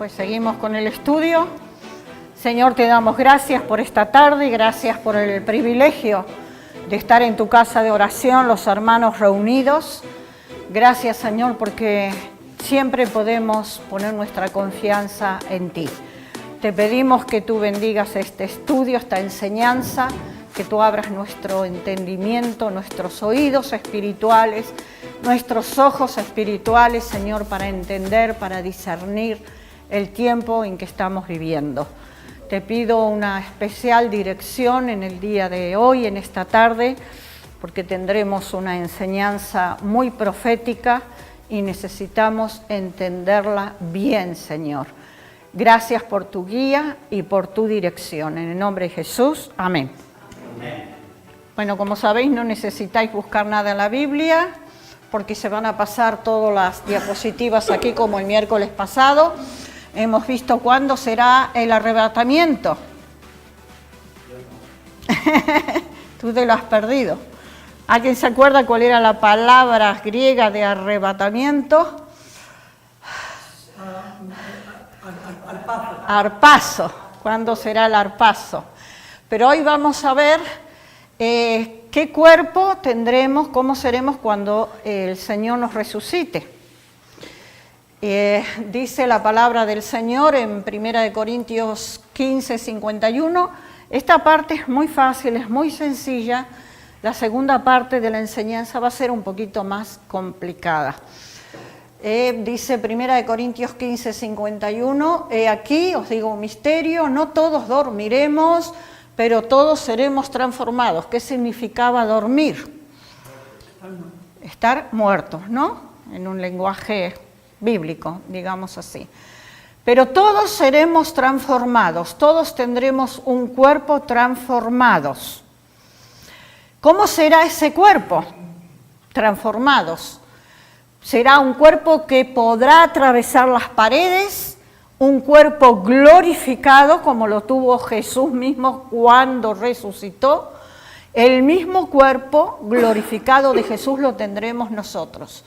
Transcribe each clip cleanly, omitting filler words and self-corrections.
pues seguimos con el estudio. Señor, te damos gracias por esta tarde y gracias por el privilegio de estar en tu casa de oración, los hermanos reunidos. Gracias, Señor, porque siempre podemos poner nuestra confianza en ti. Te pedimos que tú bendigas este estudio, esta enseñanza, que tú abras nuestro entendimiento, nuestros oídos espirituales, nuestros ojos espirituales, Señor, para entender, para discernir el tiempo en que estamos viviendo. Te pido una especial dirección en el día de hoy, en esta tarde, porque tendremos una enseñanza muy profética y necesitamos entenderla bien, Señor. Gracias por tu guía y por tu dirección. En el nombre de Jesús, amén. Amén. Bueno, como sabéis, no necesitáis buscar nada en la Biblia, porque se van a pasar todas las diapositivas aquí como el miércoles pasado. Hemos visto cuándo será el arrebatamiento. Tú te lo has perdido. ¿Alguien se acuerda cuál era la palabra griega de arrebatamiento? Arpazo. ¿Cuándo será el arpazo? Pero hoy vamos a ver qué cuerpo tendremos, cómo seremos cuando el Señor nos resucite. Dice la palabra del Señor en 1 Corintios 15, 51. Esta parte es muy fácil, es muy sencilla. La segunda parte de la enseñanza va a ser un poquito más complicada. Dice 1 Corintios 15, 51. Aquí os digo un misterio, no todos dormiremos, pero todos seremos transformados. ¿Qué significaba dormir? Estar muertos, ¿no? En un lenguaje bíblico, digamos así. Pero todos seremos transformados, todos tendremos un cuerpo transformados. ¿Cómo será ese cuerpo? Transformados. Será un cuerpo que podrá atravesar las paredes, un cuerpo glorificado como lo tuvo Jesús mismo cuando resucitó. El mismo cuerpo glorificado de Jesús lo tendremos nosotros.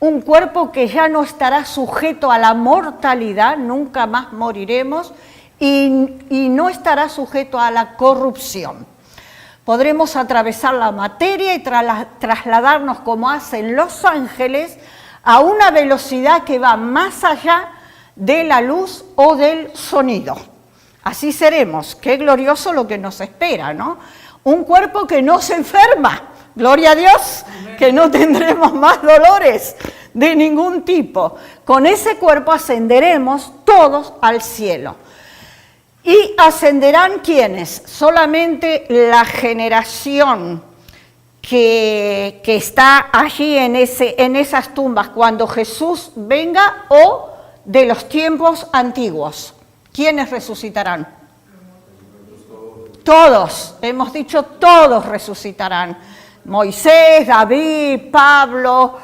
Un cuerpo que ya no estará sujeto a la mortalidad, nunca más moriremos, y no estará sujeto a la corrupción. Podremos atravesar la materia y trasladarnos, como hacen los ángeles, a una velocidad que va más allá de la luz o del sonido. Así seremos. Qué glorioso lo que nos espera, ¿no? Un cuerpo que no se enferma. Gloria a Dios, que no tendremos más dolores de ningún tipo. Con ese cuerpo ascenderemos todos al cielo. ¿Y ascenderán quiénes? Solamente la generación que está allí en esas tumbas cuando Jesús venga, o de los tiempos antiguos. ¿Quiénes resucitarán? Todos, hemos dicho todos resucitarán. Moisés, David, Pablo,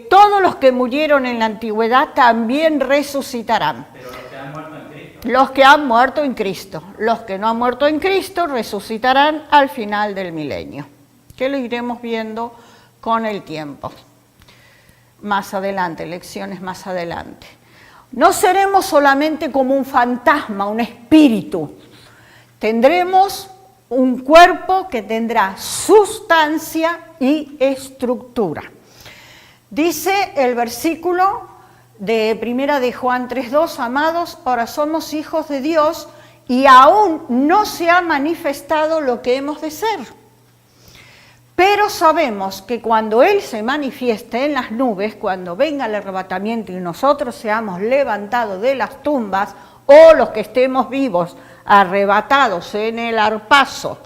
todos los que murieron en la antigüedad también resucitarán. Pero los que han muerto en Cristo. Los que han muerto en Cristo. Los que no han muerto en Cristo resucitarán al final del milenio, que lo iremos viendo con el tiempo. Más adelante, lecciones más adelante. No seremos solamente como un fantasma, un espíritu. Tendremos un cuerpo que tendrá sustancia y estructura. Dice el versículo de 1 de Juan 3:2, amados, ahora somos hijos de Dios y aún no se ha manifestado lo que hemos de ser. Pero sabemos que cuando Él se manifieste en las nubes, cuando venga el arrebatamiento y nosotros seamos levantados de las tumbas, o los que estemos vivos, arrebatados en el arpazo,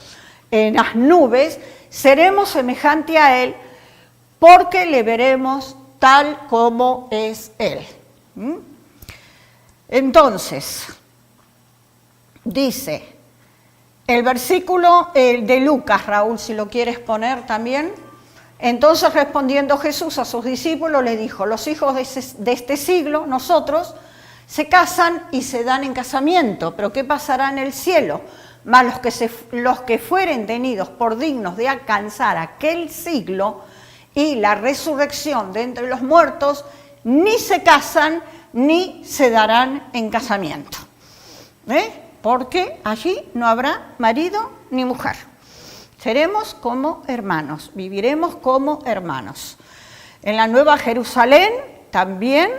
en las nubes, seremos semejantes a Él, porque le veremos tal como es Él. Entonces, dice el versículo de Lucas, Raúl, si lo quieres poner también. Entonces, respondiendo Jesús a sus discípulos, le dijo: los hijos de este siglo, nosotros, se casan y se dan en casamiento, pero ¿qué pasará en el cielo? Mas los que fueren tenidos por dignos de alcanzar aquel siglo y la resurrección de entre los muertos, ni se casan, ni se darán en casamiento. Porque allí no habrá marido ni mujer. Seremos como hermanos, viviremos como hermanos. En la Nueva Jerusalén también,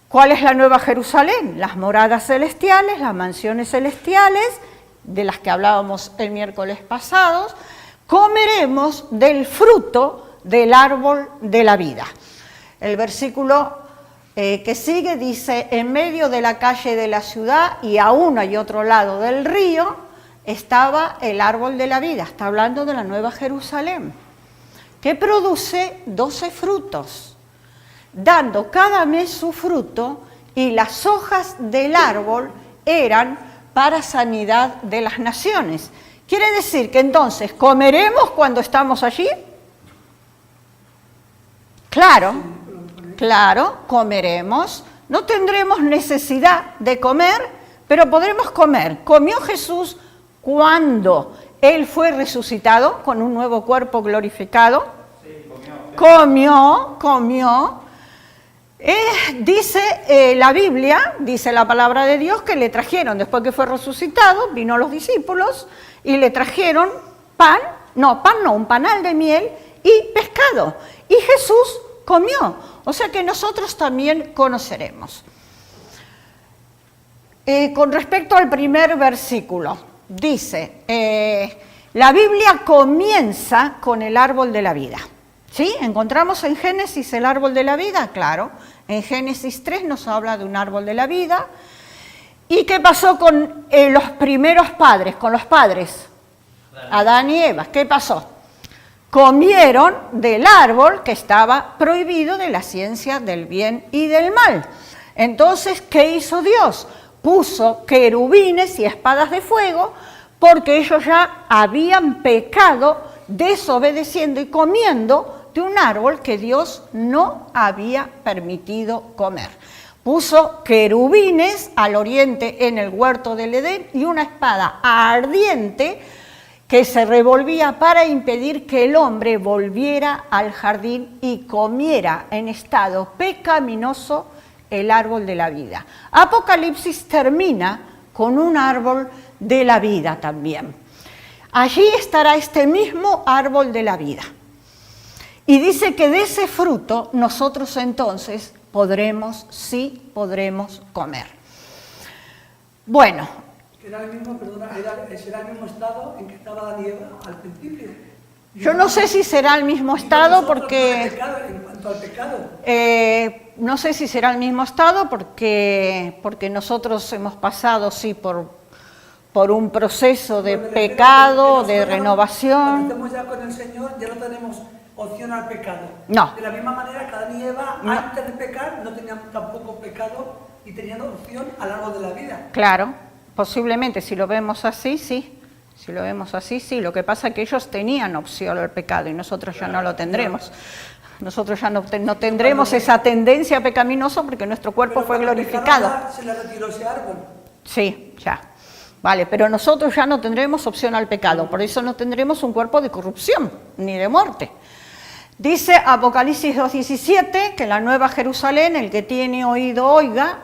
¿cuál es la Nueva Jerusalén? Las moradas celestiales, las mansiones celestiales, de las que hablábamos el miércoles pasado. Comeremos del fruto del árbol de la vida. El versículo que sigue dice, en medio de la calle de la ciudad y a uno y otro lado del río estaba el árbol de la vida. Está hablando de la Nueva Jerusalén, que produce 12 frutos, dando cada mes su fruto, y las hojas del árbol eran para sanidad de las naciones. ¿Quiere decir que entonces comeremos cuando estamos allí? Claro, comeremos. No tendremos necesidad de comer, pero podremos comer. ¿Comió Jesús cuando Él fue resucitado con un nuevo cuerpo glorificado? Sí, Comió. Dice la Biblia, dice la palabra de Dios, que le trajeron, después que fue resucitado, vino los discípulos y le trajeron un panal de miel y pescado. Y Jesús comió. O sea que nosotros también conoceremos. Con respecto al primer versículo, dice, la Biblia comienza con el árbol de la vida. ¿Sí? ¿Encontramos en Génesis el árbol de la vida? Claro. En Génesis 3 nos habla de un árbol de la vida. ¿Y qué pasó con los primeros padres, con los padres? Adán y Eva. ¿Qué pasó? Comieron del árbol que estaba prohibido de la ciencia del bien y del mal. Entonces, ¿qué hizo Dios? Puso querubines y espadas de fuego porque ellos ya habían pecado desobedeciendo y comiendo de un árbol que Dios no había permitido comer. Puso querubines al oriente en el huerto del Edén y una espada ardiente que se revolvía para impedir que el hombre volviera al jardín y comiera en estado pecaminoso el árbol de la vida. Apocalipsis termina con un árbol de la vida también. Allí estará este mismo árbol de la vida. Y dice que de ese fruto nosotros entonces podremos comer. Bueno. ¿Será el mismo estado en que estaba Adán y Eva al principio? Yo no sé si será el mismo estado porque... En cuanto al pecado. No sé si será el mismo estado porque nosotros hemos pasado, sí, por un proceso de pecado, de renovación. Cuando estamos ya con el Señor, ya no tenemos opción al pecado. No. De la misma manera que Adán y Eva, antes de pecar, no tenían tampoco pecado y tenían opción al árbol de la vida. Claro, posiblemente, si lo vemos así, sí. Si lo vemos así, sí. Lo que pasa es que ellos tenían opción al pecado y nosotros ya no lo tendremos. Nosotros ya no tendremos esa tendencia pecaminosa porque nuestro cuerpo fue glorificado. Se le retiró ese árbol. Sí, ya. Vale, pero nosotros ya no tendremos opción al pecado, por eso no tendremos un cuerpo de corrupción ni de muerte. Dice Apocalipsis 2:17 que la Nueva Jerusalén, el que tiene oído oiga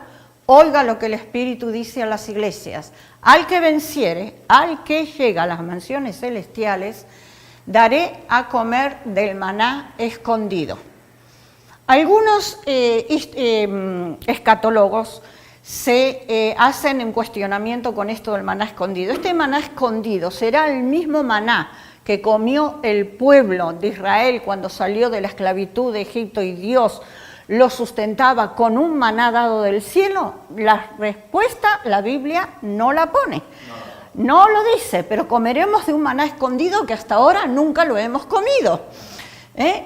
lo que el Espíritu dice a las iglesias. Al que venciere, al que llega a las mansiones celestiales, daré a comer del maná escondido. Algunos escatólogos se hacen en cuestionamiento con esto del maná escondido. Este maná escondido será el mismo maná que comió el pueblo de Israel cuando salió de la esclavitud de Egipto y Dios lo sustentaba con un maná dado del cielo. La respuesta la Biblia no la pone. No lo dice, pero comeremos de un maná escondido que hasta ahora nunca lo hemos comido.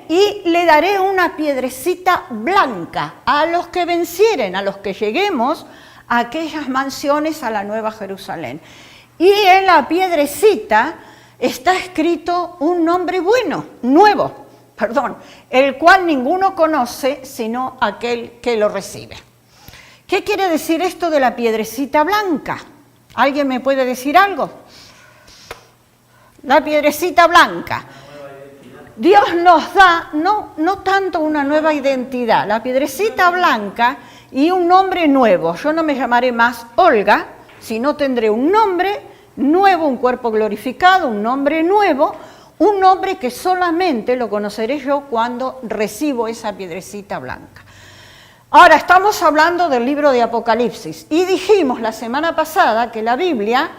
Y le daré una piedrecita blanca a los que vencieren, a los que lleguemos a aquellas mansiones a la Nueva Jerusalén. Y en la piedrecita está escrito un nombre nuevo, el cual ninguno conoce sino aquel que lo recibe. ¿Qué quiere decir esto de la piedrecita blanca? ¿Alguien me puede decir algo? La piedrecita blanca. Dios nos da no tanto una nueva identidad. La piedrecita blanca y un nombre nuevo. Yo no me llamaré más Olga, sino tendré un nombre nuevo, un cuerpo glorificado, un nombre nuevo, un nombre que solamente lo conoceré yo cuando recibo esa piedrecita blanca. Ahora, estamos hablando del libro de Apocalipsis y dijimos la semana pasada que la Biblia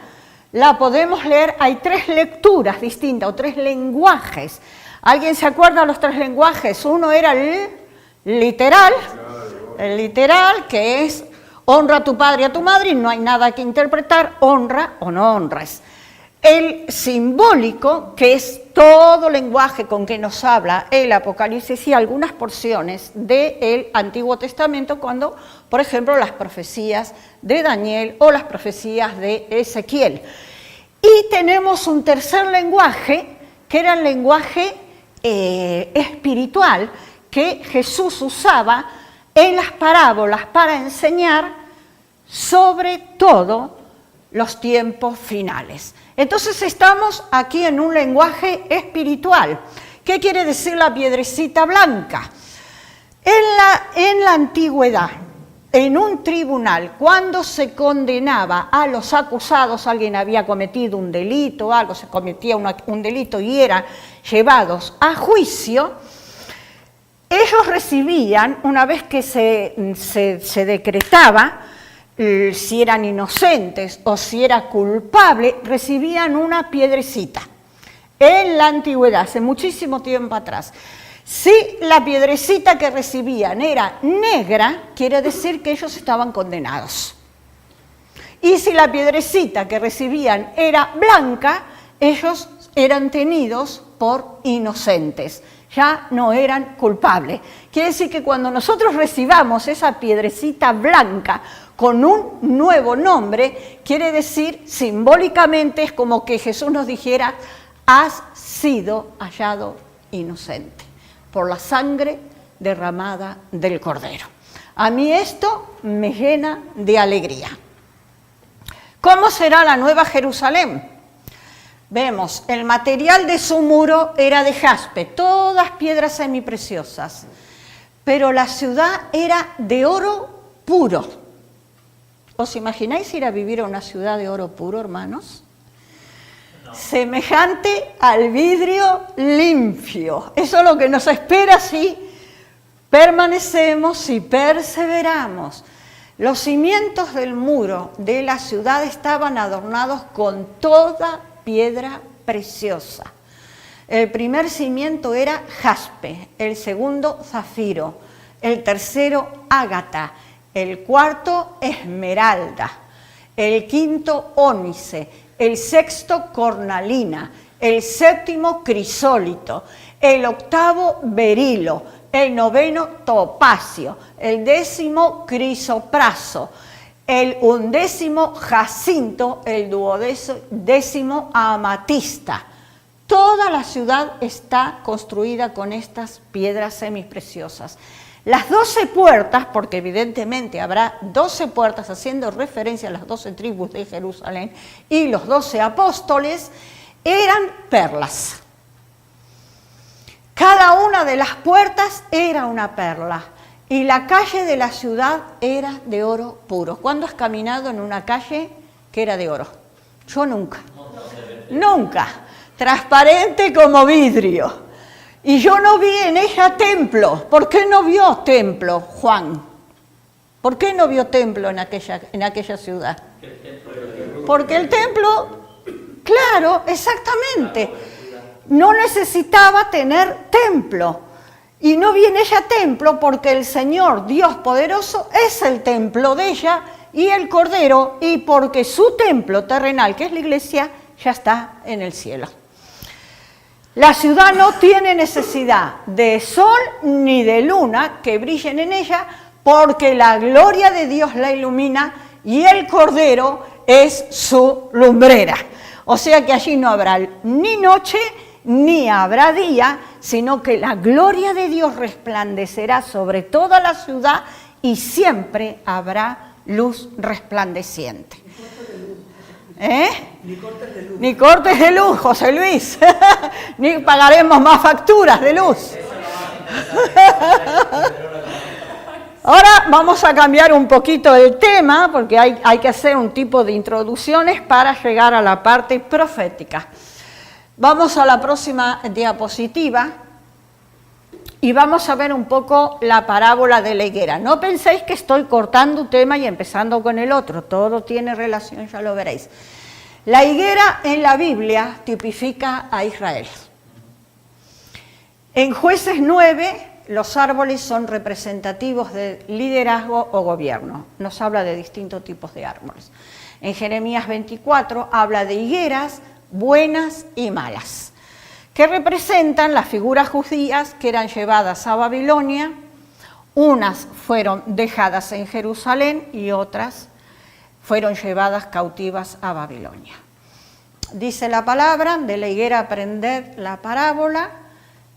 la podemos leer, hay 3 lecturas distintas o 3 lenguajes. ¿Alguien se acuerda de los 3 lenguajes? Uno era el literal, que es honra a tu padre y a tu madre y no hay nada que interpretar, honra o no honres. El simbólico, que es todo lenguaje con que nos habla el Apocalipsis y algunas porciones del Antiguo Testamento, cuando, por ejemplo, las profecías de Daniel o las profecías de Ezequiel. Y tenemos un tercer lenguaje, que era el lenguaje espiritual, que Jesús usaba en las parábolas para enseñar sobre todo los tiempos finales. Entonces estamos aquí en un lenguaje espiritual. ¿Qué quiere decir la piedrecita blanca? En la antigüedad, en un tribunal, cuando se condenaba a los acusados, alguien había cometido un delito, algo se cometía un delito y eran llevados a juicio, ellos recibían, una vez que se decretaba, si eran inocentes o si era culpable, recibían una piedrecita. En la antigüedad, hace muchísimo tiempo atrás. Si la piedrecita que recibían era negra, quiere decir que ellos estaban condenados. Y si la piedrecita que recibían era blanca, ellos eran tenidos por inocentes, ya no eran culpables. Quiere decir que cuando nosotros recibamos esa piedrecita blanca con un nuevo nombre, quiere decir simbólicamente, es como que Jesús nos dijera, has sido hallado inocente por la sangre derramada del Cordero. A mí esto me llena de alegría. ¿Cómo será la Nueva Jerusalén? Vemos, el material de su muro era de jaspe, todas piedras semipreciosas, pero la ciudad era de oro puro. ¿Os imagináis ir a vivir a una ciudad de oro puro, hermanos? No. Semejante al vidrio limpio. Eso es lo que nos espera si permanecemos, si perseveramos. Los cimientos del muro de la ciudad estaban adornados con toda piedra preciosa. El primer cimiento era jaspe, el segundo zafiro, el tercero ágata, el cuarto esmeralda, el quinto ónice, el sexto cornalina, el séptimo crisólito, el octavo berilo, el noveno topacio, el 10º crisopraso, el 11º jacinto, el 12º amatista. Toda la ciudad está construida con estas piedras semipreciosas. Las 12 puertas, porque evidentemente habrá 12 puertas haciendo referencia a las 12 tribus de Jerusalén y los 12 apóstoles, eran perlas. Cada una de las puertas era una perla y la calle de la ciudad era de oro puro. ¿Cuándo has caminado en una calle que era de oro? Yo nunca. Nunca. Transparente como vidrio. Y yo no vi en ella templo. ¿Por qué no vio templo, Juan? ¿Por qué no vio templo en aquella ciudad? Porque el templo, claro, exactamente, no necesitaba tener templo. Y no vi en ella templo porque el Señor, Dios poderoso, es el templo de ella y el Cordero, y porque su templo terrenal, que es la iglesia, ya está en el cielo. La ciudad no tiene necesidad de sol ni de luna que brillen en ella, porque la gloria de Dios la ilumina y el Cordero es su lumbrera. O sea que allí no habrá ni noche ni habrá día, sino que la gloria de Dios resplandecerá sobre toda la ciudad y siempre habrá luz resplandeciente. Ni cortes de luz, José Luis. Ni pagaremos más facturas de luz. Ahora vamos a cambiar un poquito el tema, porque hay que hacer un tipo de introducciones para llegar a la parte profética. Vamos a la próxima diapositiva y vamos a ver un poco la parábola de la higuera. No penséis que estoy cortando un tema y empezando con el otro, todo tiene relación, ya lo veréis. La higuera en la Biblia tipifica a Israel. En Jueces 9, los árboles son representativos de liderazgo o gobierno. Nos habla de distintos tipos de árboles. En Jeremías 24 habla de higueras buenas y malas, que representan las figuras judías que eran llevadas a Babilonia. Unas fueron dejadas en Jerusalén y otras fueron llevadas cautivas a Babilonia. Dice la palabra, de la higuera aprended la parábola.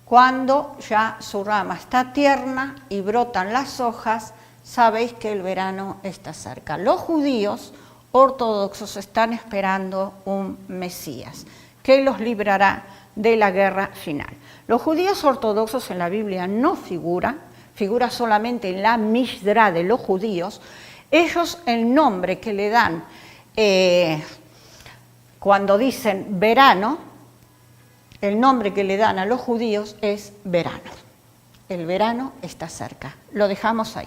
Cuando ya su rama está tierna y brotan las hojas, sabéis que el verano está cerca. Los judíos ortodoxos están esperando un Mesías que los librará de la guerra final. Los judíos ortodoxos en la Biblia no figura solamente en la Mishra de los judíos. Ellos el nombre que le dan cuando dicen verano, el nombre que le dan a los judíos es verano. El verano está cerca. Lo dejamos ahí.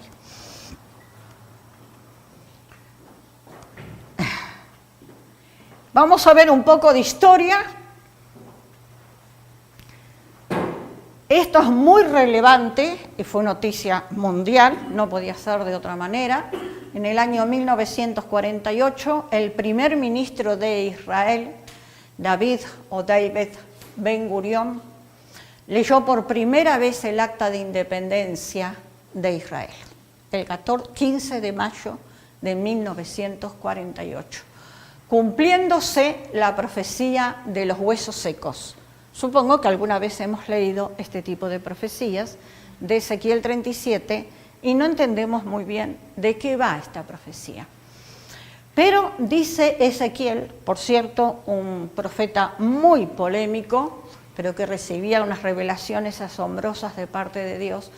Vamos a ver un poco de historia. Esto es muy relevante y fue noticia mundial, no podía ser de otra manera. En el año 1948, el primer ministro de Israel, David Ben Gurión, leyó por primera vez el acta de independencia de Israel, el 15 de mayo de 1948, cumpliéndose la profecía de los huesos secos. Supongo que alguna vez hemos leído este tipo de profecías de Ezequiel 37 y no entendemos muy bien de qué va esta profecía. Pero dice Ezequiel, por cierto, un profeta muy polémico, pero que recibía unas revelaciones asombrosas de parte de Dios.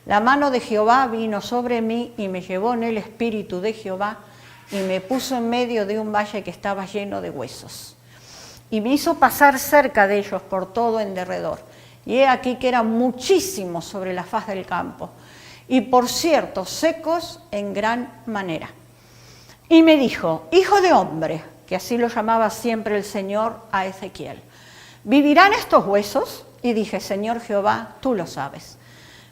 La mano de Jehová vino sobre mí y me llevó en el espíritu de Jehová y me puso en medio de un valle que estaba lleno de huesos. Y me hizo pasar cerca de ellos por todo en derredor. Y he aquí que eran muchísimos sobre la faz del campo. Y por cierto, secos en gran manera. Y me dijo, hijo de hombre, que así lo llamaba siempre el Señor a Ezequiel, ¿vivirán estos huesos? Y dije, Señor Jehová, tú lo sabes.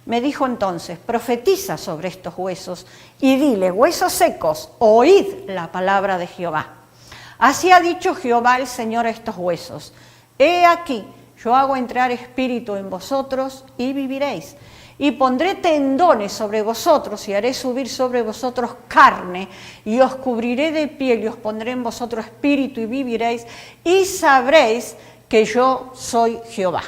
Me dijo entonces, profetiza sobre estos huesos y dile, huesos secos, oíd la palabra de Jehová. Así ha dicho Jehová el Señor a estos huesos, he aquí, yo hago entrar espíritu en vosotros y viviréis. Y pondré tendones sobre vosotros y haré subir sobre vosotros carne y os cubriré de piel y os pondré en vosotros espíritu y viviréis y sabréis que yo soy Jehová.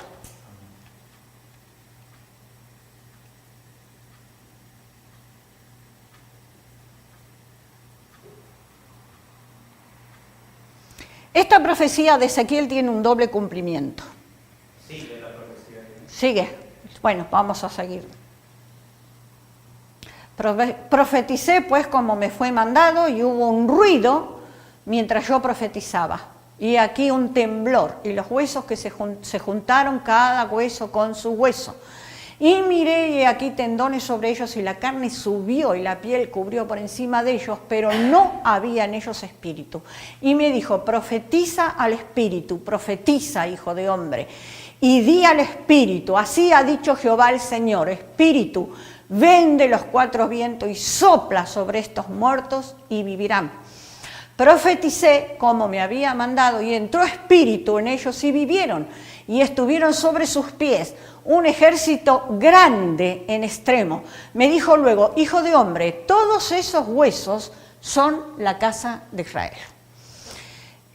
Esta profecía de Ezequiel tiene un doble cumplimiento. Sigue la profecía. Sigue. Bueno, vamos a seguir. Profeticé pues como me fue mandado y hubo un ruido mientras yo profetizaba. Y aquí un temblor y los huesos que se juntaron cada hueso con su hueso. Y miré y aquí tendones sobre ellos y la carne subió y la piel cubrió por encima de ellos, pero no había en ellos espíritu. Y me dijo, profetiza al espíritu, profetiza, hijo de hombre. Y di al espíritu, así ha dicho Jehová el Señor, espíritu, ven de los cuatro vientos y sopla sobre estos muertos y vivirán. Profeticé como me había mandado y entró espíritu en ellos y vivieron y estuvieron sobre sus pies un ejército grande en extremo. Me dijo luego, hijo de hombre, todos esos huesos son la casa de Israel.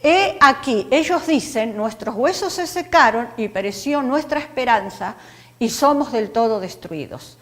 He aquí, ellos dicen, nuestros huesos se secaron y pereció nuestra esperanza y somos del todo destruidos.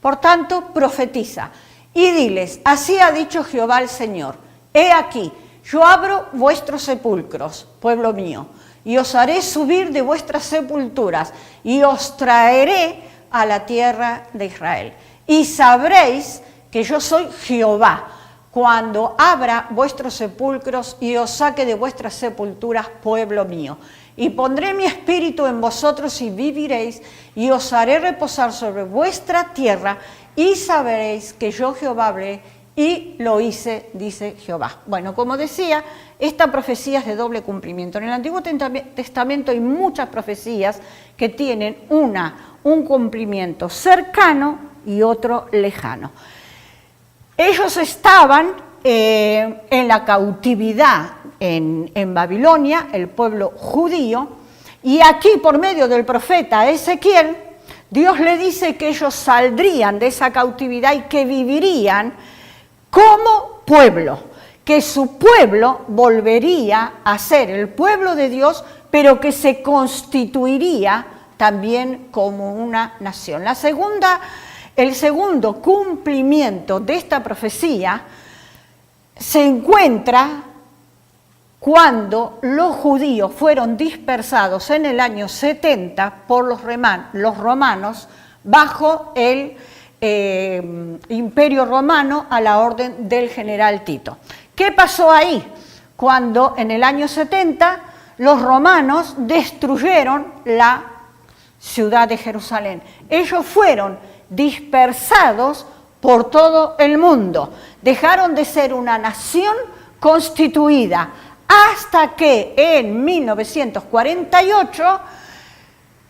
Por tanto, profetiza y diles, así ha dicho Jehová el Señor, he aquí, yo abro vuestros sepulcros, pueblo mío, y os haré subir de vuestras sepulturas y os traeré a la tierra de Israel. Y sabréis que que yo soy Jehová, cuando abra vuestros sepulcros y os saque de vuestras sepulturas, pueblo mío. Y pondré mi espíritu en vosotros y viviréis, y os haré reposar sobre vuestra tierra, y sabréis que yo Jehová hablé, y lo hice, dice Jehová. Bueno, como decía, esta profecía es de doble cumplimiento. En el Antiguo Testamento hay muchas profecías que tienen un cumplimiento cercano y otro lejano. Ellos estaban en la cautividad en Babilonia, el pueblo judío, y aquí por medio del profeta Ezequiel, Dios le dice que ellos saldrían de esa cautividad y que vivirían como pueblo, que su pueblo volvería a ser el pueblo de Dios, pero que se constituiría también como una nación. El segundo cumplimiento de esta profecía se encuentra cuando los judíos fueron dispersados en el año 70 por los romanos bajo el Imperio Romano a la orden del general Tito. ¿Qué pasó ahí? Cuando en el año 70 los romanos destruyeron la ciudad de Jerusalén. Ellos fueron dispersados por todo el mundo. Dejaron de ser una nación constituida hasta que en 1948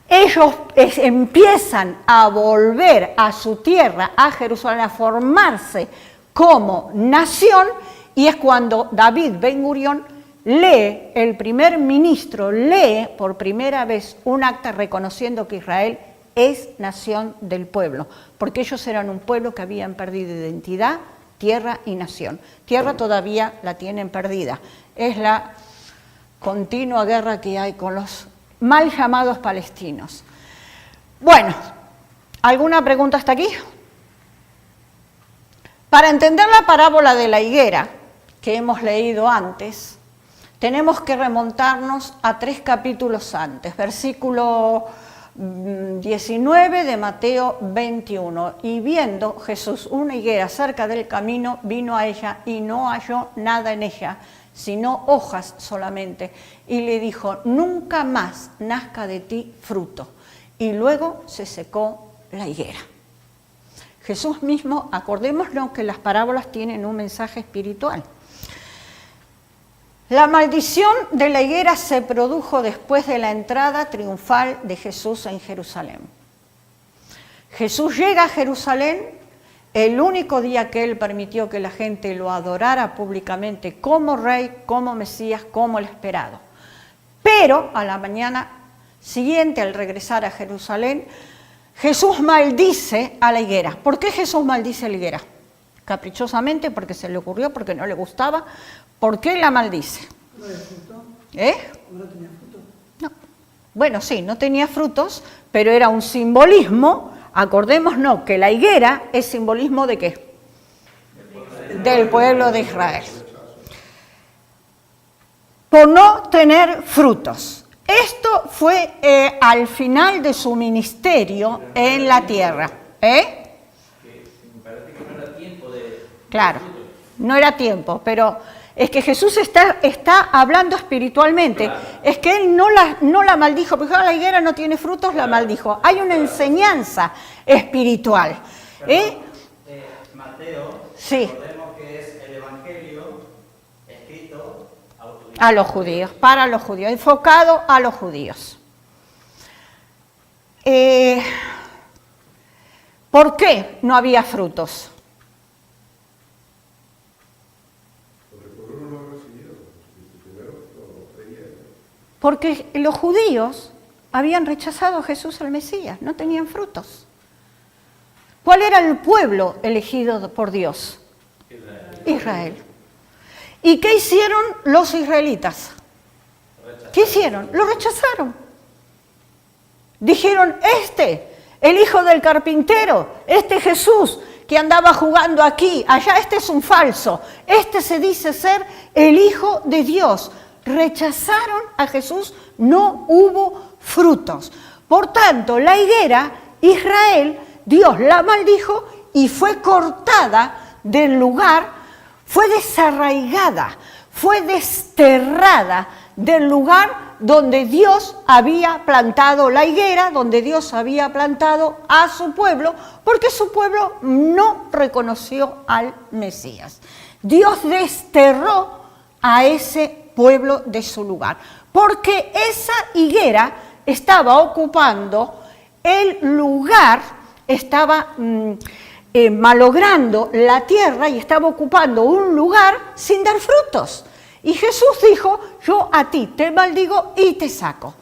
ellos empiezan a volver a su tierra, a Jerusalén, a formarse como nación, y es cuando David Ben-Gurión el primer ministro lee por primera vez un acta reconociendo que Israel es nación del pueblo, porque ellos eran un pueblo que habían perdido identidad, tierra y nación. Tierra todavía la tienen perdida. Es la continua guerra que hay con los mal llamados palestinos. Bueno, ¿alguna pregunta hasta aquí? Para entender la parábola de la higuera, que hemos leído antes, tenemos que remontarnos a 3 capítulos antes, versículo 19 de Mateo 21. Y viendo Jesús una higuera cerca del camino, vino a ella y no halló nada en ella, sino hojas solamente, y le dijo: nunca más nazca de ti fruto. Y luego se secó la higuera. Jesús mismo, acordémonos que las parábolas tienen un mensaje espiritual. La maldición de la higuera se produjo después de la entrada triunfal de Jesús en Jerusalén. Jesús llega a Jerusalén el único día que él permitió que la gente lo adorara públicamente como rey, como Mesías, como el esperado. Pero a la mañana siguiente, al regresar a Jerusalén, Jesús maldice a la higuera. ¿Por qué Jesús maldice a la higuera? Caprichosamente, porque se le ocurrió, porque no le gustaba. ¿Por qué la maldice? ¿No tenía fruto? ¿No tenía fruto? No. Bueno, sí, no tenía frutos, pero era un simbolismo. Acordémonos que la higuera es simbolismo ¿de qué? Del pueblo de Israel. Por no tener frutos. Esto fue al final de su ministerio en la tierra. Claro, no era tiempo, pero es que Jesús está hablando espiritualmente. Es que él no la maldijo, porque la higuera no tiene frutos, la maldijo. Hay una enseñanza espiritual. Mateo, sí. Recordemos que es el evangelio escrito a los judíos, para los judíos, enfocado a los judíos. ¿Por qué no había frutos? Porque los judíos habían rechazado a Jesús el Mesías, no tenían frutos. ¿Cuál era el pueblo elegido por Dios? Israel. ¿Y qué hicieron los israelitas? ¿Qué hicieron? Lo rechazaron. Dijeron, el hijo del carpintero, Jesús que andaba jugando aquí, allá, es un falso. Se dice ser el Hijo de Dios. Rechazaron a Jesús, no hubo frutos. Por tanto, la higuera, Israel, Dios la maldijo y fue cortada del lugar, fue desarraigada, fue desterrada del lugar donde Dios había plantado la higuera, donde Dios había plantado a su pueblo, porque su pueblo no reconoció al Mesías. Dios desterró a ese pueblo de su lugar, porque esa higuera estaba ocupando el lugar, estaba malogrando la tierra y estaba ocupando un lugar sin dar frutos. Y Jesús dijo, yo a ti te maldigo y te saco.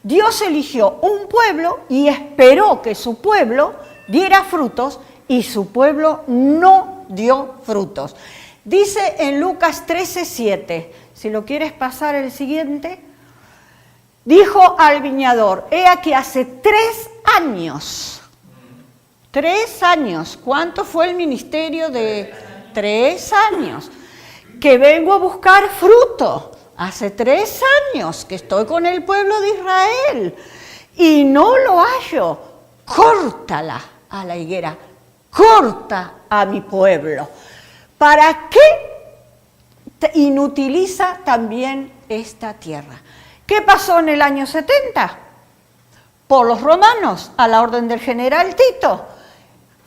Dios eligió un pueblo y esperó que su pueblo diera frutos y su pueblo no dio frutos. Dice en Lucas 13:7, si lo quieres pasar el siguiente, dijo al viñador, he aquí hace 3 años, 3 años, ¿cuánto fue el ministerio de 3 años? Que vengo a buscar fruto. Hace 3 años que estoy con el pueblo de Israel y no lo hallo. Córtala a la higuera, corta a mi pueblo. ¿Para qué inutiliza también esta tierra? ¿Qué pasó en el año 70? Por los romanos, a la orden del general Tito,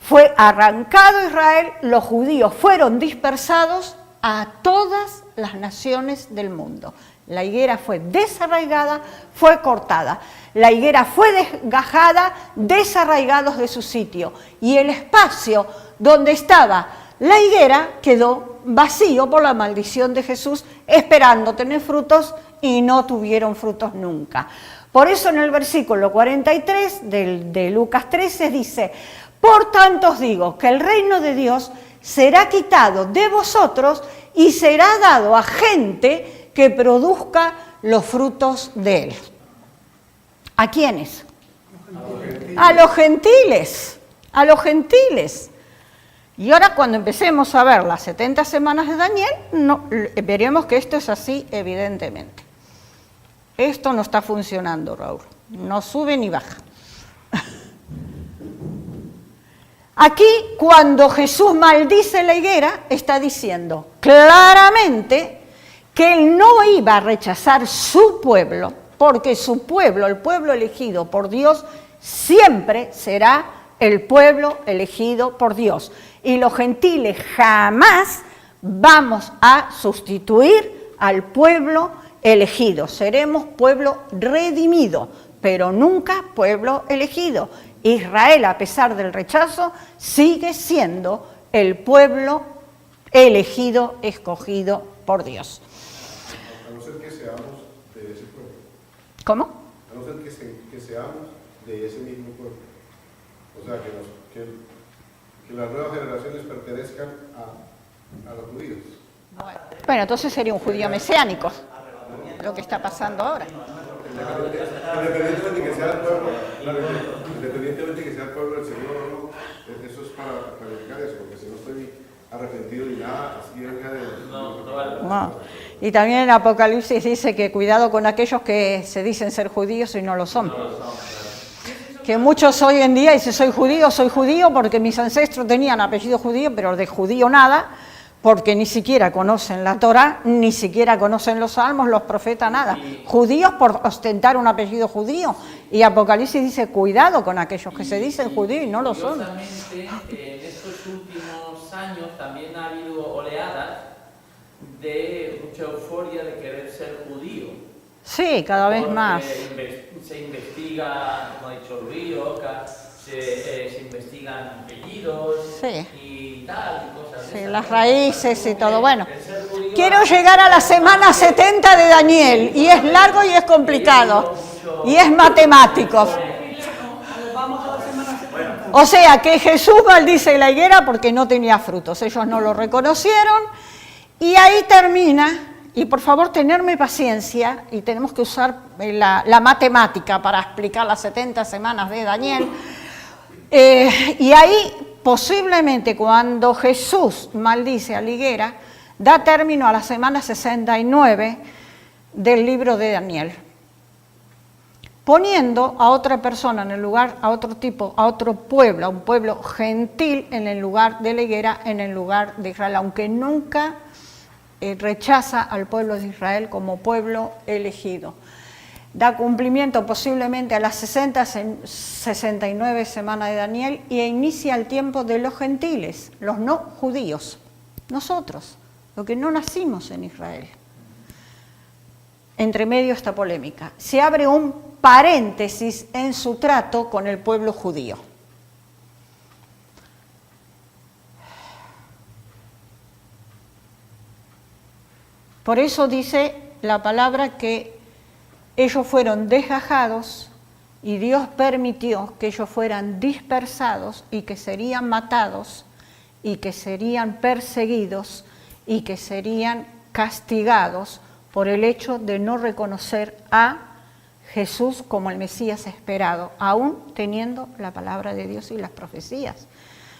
fue arrancado Israel, los judíos fueron dispersados a todas las naciones del mundo. La higuera fue desarraigada, fue cortada. La higuera fue desgajada, desarraigados de su sitio. Y el espacio donde estaba la higuera quedó vacío por la maldición de Jesús, esperando tener frutos y no tuvieron frutos nunca. Por eso en el versículo 43 de Lucas 13 dice, por tanto os digo que el reino de Dios será quitado de vosotros y será dado a gente que produzca los frutos de él. ¿A quiénes? A los gentiles, a los gentiles. Y ahora cuando empecemos a ver las 70 semanas de Daniel, veremos que esto es así evidentemente. Esto no está funcionando, Raúl, no sube ni baja. Aquí, cuando Jesús maldice la higuera, está diciendo claramente que él no iba a rechazar su pueblo, porque su pueblo, el pueblo elegido por Dios, siempre será el pueblo elegido por Dios. Y los gentiles jamás vamos a sustituir al pueblo elegido. Seremos pueblo redimido, pero nunca pueblo elegido. Israel, a pesar del rechazo, sigue siendo el pueblo elegido, escogido por Dios. A no ser que seamos de ese pueblo. ¿Cómo? A no ser que seamos de ese mismo pueblo. O sea, que las nuevas generaciones pertenezcan a los judíos. Bueno, entonces sería un judío mesiánico, lo que está pasando ahora. Independientemente que sea el pueblo, independientemente que sea el pueblo del Señor o no, eso es para clarificar eso, porque si no estoy arrepentido y nada, así venga de... No. Y también en Apocalipsis dice que cuidado con aquellos que se dicen ser judíos y no lo son. Que muchos hoy en día dicen soy judío porque mis ancestros tenían apellido judío, pero de judío nada, porque ni siquiera conocen la Torá, ni siquiera conocen los salmos, los profetas, nada. Judíos por ostentar un apellido judío. Y Apocalipsis dice, cuidado con aquellos que se dicen judíos y no lo son. En estos últimos años también ha habido oleadas de mucha euforia de querer ser judío. Sí, cada vez más. Se investiga, como ha dicho Luis, se investigan apellidos Sí. y tal, y cosas Sí, de las esas. raíces y todo. Bueno, El ser judío quiero llegar a la semana 70 de Daniel, y es largo y es complicado, y es matemático. Vamos a la semana 70. O sea que Jesús maldice la higuera porque no tenía frutos, ellos no lo reconocieron, y ahí termina. Y por favor, tenerme paciencia, y tenemos que usar la matemática para explicar las 70 semanas de Daniel. Y ahí, posiblemente, cuando Jesús maldice a la higuera, da término a la semana 69 del libro de Daniel. poniendo a otra persona en el lugar, a otro tipo, a otro pueblo, a un pueblo gentil en el lugar de la higuera, en el lugar de Israel, aunque nunca rechaza al pueblo de Israel como pueblo elegido. Da cumplimiento posiblemente a las 69 semanas de Daniel y inicia el tiempo de los gentiles, los no judíos, nosotros, los que no nacimos en Israel. Entre medio esta polémica. Se abre un paréntesis en su trato con el pueblo judío. Por eso dice la palabra que ellos fueron desgajados y Dios permitió que ellos fueran dispersados y que serían matados y que serían perseguidos y que serían castigados por el hecho de no reconocer a Jesús como el Mesías esperado, aún teniendo la palabra de Dios y las profecías.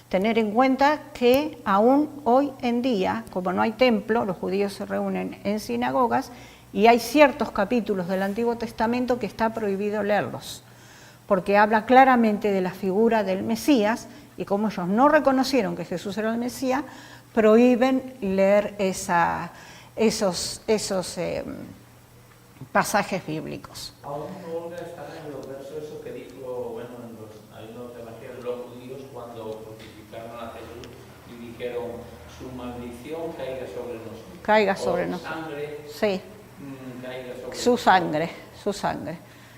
Tener en cuenta que aún hoy en día, como no hay templo, los judíos se reúnen en sinagogas y hay ciertos capítulos del Antiguo Testamento que está prohibido leerlos, porque habla claramente de la figura del Mesías y como ellos no reconocieron que Jesús era el Mesías, prohíben leer esos pasajes bíblicos. Aún Olga está en los versos eso que dijo, bueno, hay unos evangelios de los judíos cuando crucificaron a Jesús y dijeron, su maldición caiga sobre nosotros. Caiga sobre nosotros. Sangre, sí. Caiga sobre su sangre.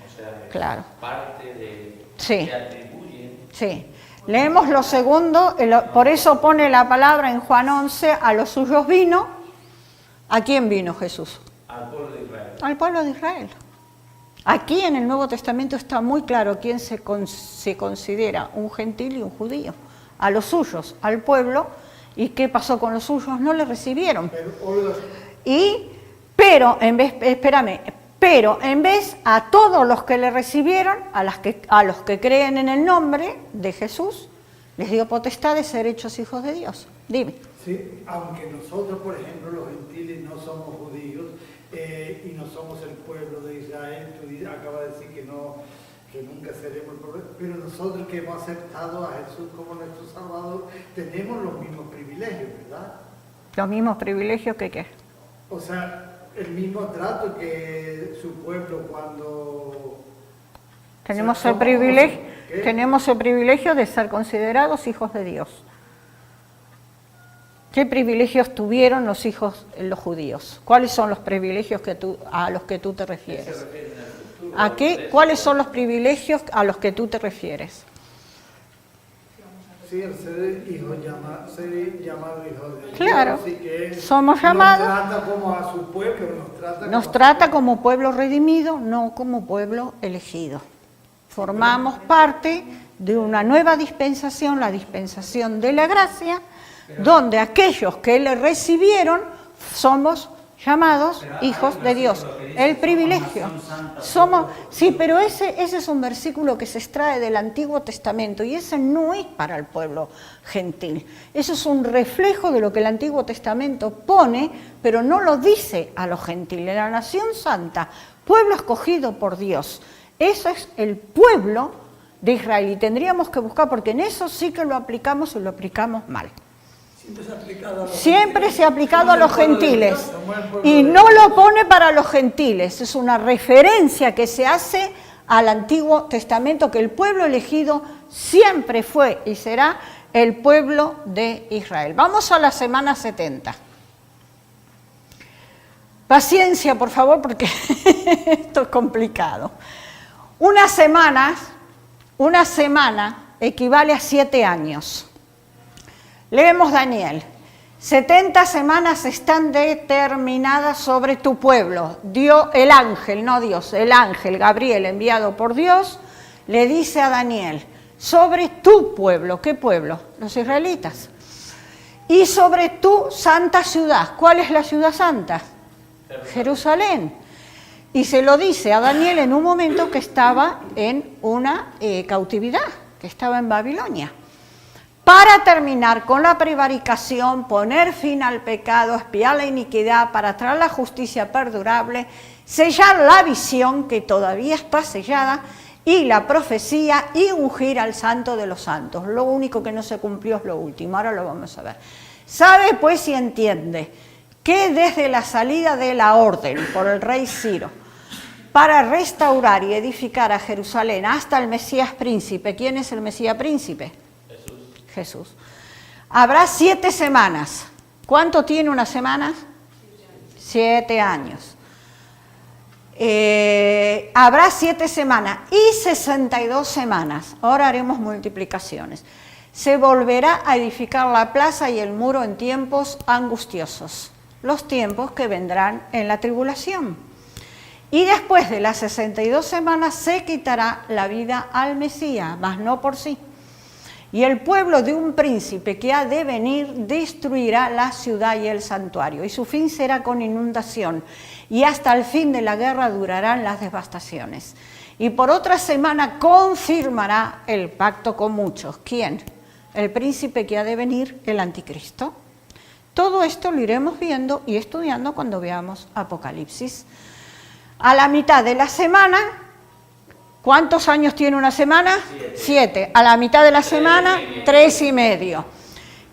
O sea, claro. Parte de sí. que atribuyen. Sí. Leemos lo segundo, por eso pone la palabra en Juan 11, a los suyos vino. ¿A quién vino Jesús? Al pueblo de Israel. Al pueblo de Israel. Aquí en el Nuevo Testamento está muy claro quién se considera un gentil y un judío. A los suyos, al pueblo. ¿Y qué pasó con los suyos? No le recibieron. Pero en vez a todos los que le recibieron, a los que creen en el nombre de Jesús, les dio potestad de ser hechos hijos de Dios. Dime. Sí, aunque nosotros, por ejemplo, los gentiles no somos judíos y no somos el pueblo de Israel, tú acabas de decir que nunca seremos el pueblo, pero nosotros que hemos aceptado a Jesús como nuestro Salvador, tenemos los mismos privilegios, ¿verdad? ¿Los mismos privilegios que qué? O sea, el mismo trato que su pueblo cuando... Tenemos el privilegio de ser considerados hijos de Dios. ¿Qué privilegios tuvieron los judíos? ¿Cuáles son los privilegios a los que tú te refieres? ¿Cuáles son los privilegios a los que tú te refieres? Sí, el ser llamado hijo de Dios. Claro, así que somos llamados. Nos trata como a su pueblo, nos trata como pueblo redimido, no como pueblo elegido. Formamos parte de una nueva dispensación, la dispensación de la gracia, donde aquellos que le recibieron somos llamados hijos de Dios. El privilegio. Sí, pero ese es un versículo que se extrae del Antiguo Testamento y ese no es para el pueblo gentil. Eso es un reflejo de lo que el Antiguo Testamento pone, pero no lo dice a los gentiles. La nación santa, pueblo escogido por Dios. Eso es el pueblo de Israel y tendríamos que buscar, porque en eso sí que lo aplicamos y lo aplicamos mal. Siempre se ha aplicado a los gentiles y no lo pone para los gentiles. Es una referencia que se hace al Antiguo Testamento, que el pueblo elegido siempre fue y será el pueblo de Israel. Vamos a la semana 70. Paciencia, por favor, porque esto es complicado. Una semana equivale a 7 años. Leemos Daniel. 70 semanas están determinadas sobre tu pueblo. El ángel, no Dios, el ángel Gabriel, enviado por Dios, le dice a Daniel, sobre tu pueblo. ¿Qué pueblo? Los israelitas. Y sobre tu santa ciudad. ¿Cuál es la ciudad santa? Jerusalén. Y se lo dice a Daniel en un momento que estaba en una cautividad, que estaba en Babilonia. Para terminar con la prevaricación, poner fin al pecado, expiar la iniquidad, para traer la justicia perdurable, sellar la visión, que todavía está sellada, y la profecía, y ungir al Santo de los Santos. Lo único que no se cumplió es lo último, ahora lo vamos a ver. Sabe pues y entiende que desde la salida de la orden por el rey Ciro para restaurar y edificar a Jerusalén hasta el Mesías príncipe, ¿quién es el Mesías príncipe? Jesús. Habrá 7 semanas. ¿Cuánto tiene una semana? 7 años. Habrá 7 semanas y 62 semanas. Ahora haremos multiplicaciones. Se volverá a edificar la plaza y el muro en tiempos angustiosos, los tiempos que vendrán en la tribulación. Y después de las 62 semanas se quitará la vida al Mesías, mas no por sí. Y el pueblo de un príncipe que ha de venir destruirá la ciudad y el santuario, y su fin será con inundación, y hasta el fin de la guerra durarán las devastaciones. Y por otra semana confirmará el pacto con muchos. ¿Quién? El príncipe que ha de venir, el anticristo. Todo esto lo iremos viendo y estudiando cuando veamos Apocalipsis. A la mitad de la semana, ¿cuántos años tiene una semana? 7. A la mitad de la semana, 3 y medio.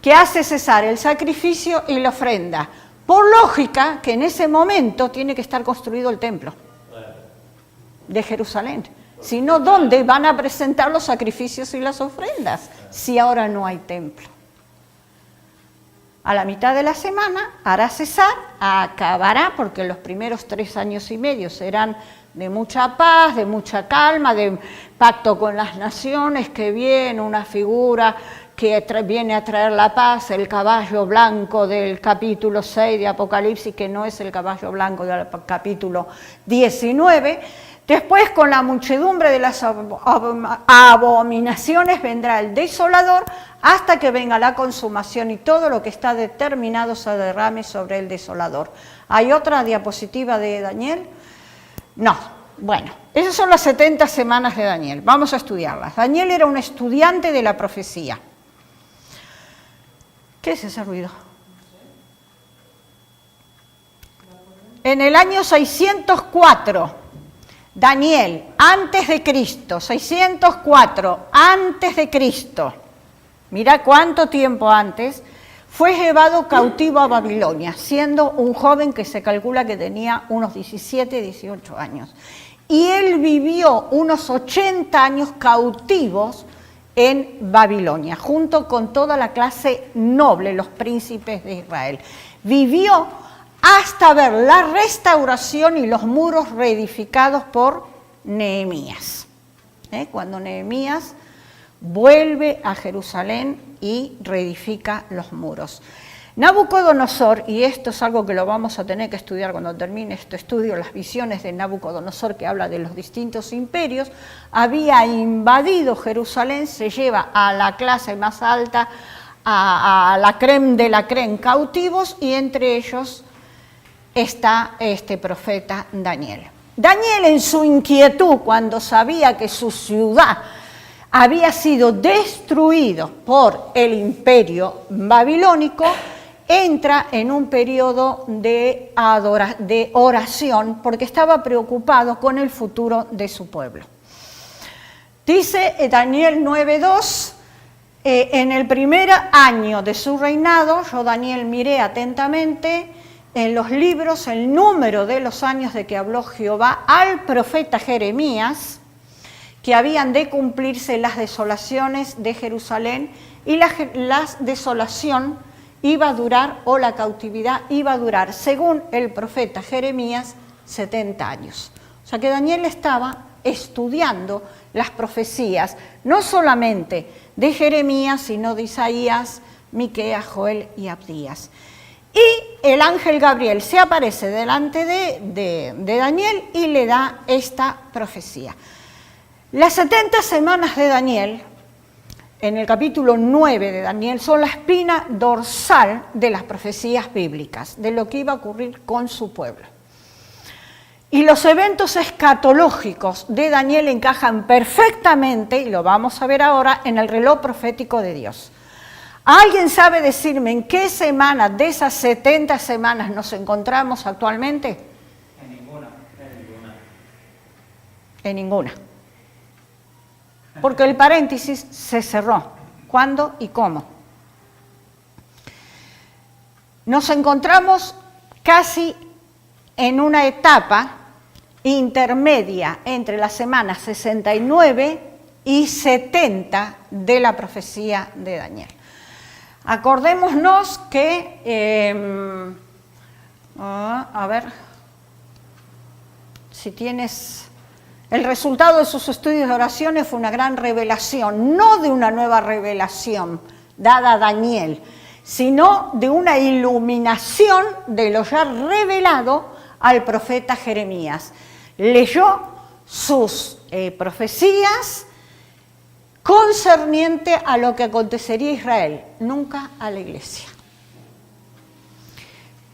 Que hace cesar el sacrificio y la ofrenda. Por lógica, que en ese momento tiene que estar construido el templo de Jerusalén. Si no, ¿dónde van a presentar los sacrificios y las ofrendas? Si ahora no hay templo. A la mitad de la semana hará cesar, acabará, porque los primeros 3 años y medio serán de mucha paz, de mucha calma, de pacto con las naciones, que viene una figura que viene a traer la paz, el caballo blanco del capítulo 6 de Apocalipsis, que no es el caballo blanco del capítulo 19. Después, con la muchedumbre de las abominaciones, vendrá el desolador, hasta que venga la consumación y todo lo que está determinado se derrame sobre el desolador. ¿Hay otra diapositiva de Daniel? No. Bueno, esas son las 70 semanas de Daniel. Vamos a estudiarlas. Daniel era un estudiante de la profecía. ¿Qué es ese ruido? En el año 604... Daniel, antes de Cristo, 604, antes de Cristo, mira cuánto tiempo antes, fue llevado cautivo a Babilonia, siendo un joven que se calcula que tenía unos 17, 18 años. Y él vivió unos 80 años cautivos en Babilonia, junto con toda la clase noble, los príncipes de Israel. Vivió hasta ver la restauración y los muros reedificados por Nehemías. Cuando Nehemías vuelve a Jerusalén y reedifica los muros. Nabucodonosor, y esto es algo que lo vamos a tener que estudiar cuando termine este estudio, las visiones de Nabucodonosor, que habla de los distintos imperios, había invadido Jerusalén, se lleva a la clase más alta, a la crème de la crème cautivos, y entre ellos está este profeta Daniel. Daniel, en su inquietud, cuando sabía que su ciudad había sido destruido por el imperio babilónico, entra en un periodo de oración, porque estaba preocupado con el futuro de su pueblo. Dice Daniel 9:2, en el primer año de su reinado, yo Daniel miré atentamente en los libros el número de los años de que habló Jehová al profeta Jeremías, que habían de cumplirse las desolaciones de Jerusalén, y la desolación iba a durar, o la cautividad iba a durar, según el profeta Jeremías, 70 años. O sea que Daniel estaba estudiando las profecías, no solamente de Jeremías, sino de Isaías, Miqueas, Joel y Abdías. Y el ángel Gabriel se aparece delante de Daniel y le da esta profecía. Las 70 semanas de Daniel, en el capítulo 9 de Daniel, son la espina dorsal de las profecías bíblicas, de lo que iba a ocurrir con su pueblo. Y los eventos escatológicos de Daniel encajan perfectamente, y lo vamos a ver ahora, en el reloj profético de Dios. ¿Alguien sabe decirme en qué semana de esas 70 semanas nos encontramos actualmente? En ninguna. En ninguna. Porque el paréntesis se cerró. ¿Cuándo y cómo? Nos encontramos casi en una etapa intermedia entre las semanas 69 y 70 de la profecía de Daniel. Acordémonos que, a ver, si tienes... El resultado de sus estudios de oraciones fue una gran revelación, no de una nueva revelación dada a Daniel, sino de una iluminación de lo ya revelado al profeta Jeremías. Leyó sus profecías concerniente a lo que acontecería a Israel, nunca a la iglesia.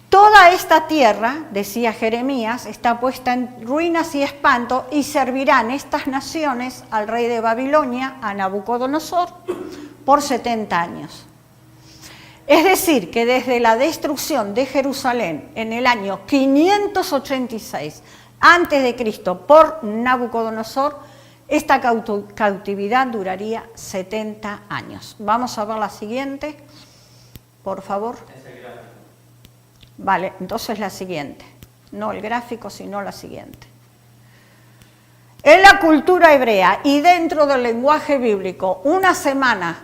Toda esta tierra, decía Jeremías, está puesta en ruinas y espanto, y servirán estas naciones al rey de Babilonia, a Nabucodonosor, por 70 años. Es decir, que desde la destrucción de Jerusalén en el año 586 a.C. por Nabucodonosor, esta cautividad duraría 70 años. Vamos a ver la siguiente, por favor. Vale, entonces la siguiente. No el gráfico, sino la siguiente. En la cultura hebrea y dentro del lenguaje bíblico, una semana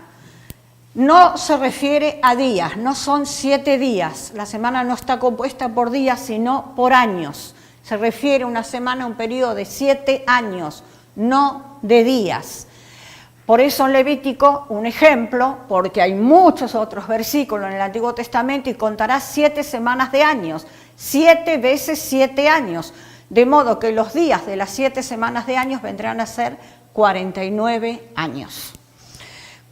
no se refiere a días, no son 7 días. La semana no está compuesta por días, sino por años. Se refiere una semana a un periodo de 7 años, no de días. Por eso en Levítico, un ejemplo, porque hay muchos otros versículos en el Antiguo Testamento y contará 7 semanas de años, 7 veces 7 años, de modo que los días de las 7 semanas de años vendrán a ser 49 años.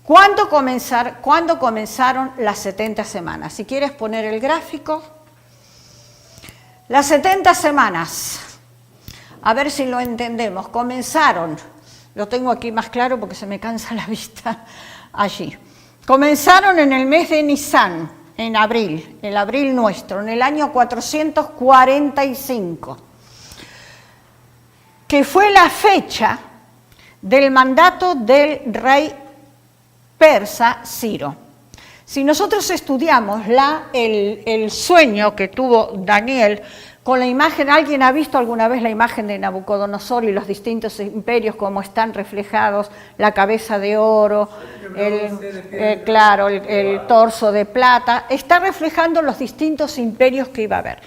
¿Cuándo comenzaron las 70 semanas? Si quieres poner el gráfico. Las 70 semanas, a ver si lo entendemos, comenzaron... Lo tengo aquí más claro porque se me cansa la vista allí. Comenzaron en el mes de Nisan, en abril, el abril nuestro, en el año 445, que fue la fecha del mandato del rey persa Ciro. Si nosotros estudiamos el sueño que tuvo Daniel con la imagen, ¿alguien ha visto alguna vez la imagen de Nabucodonosor y los distintos imperios como están reflejados? La cabeza de oro, el torso de plata, está reflejando los distintos imperios que iba a haber.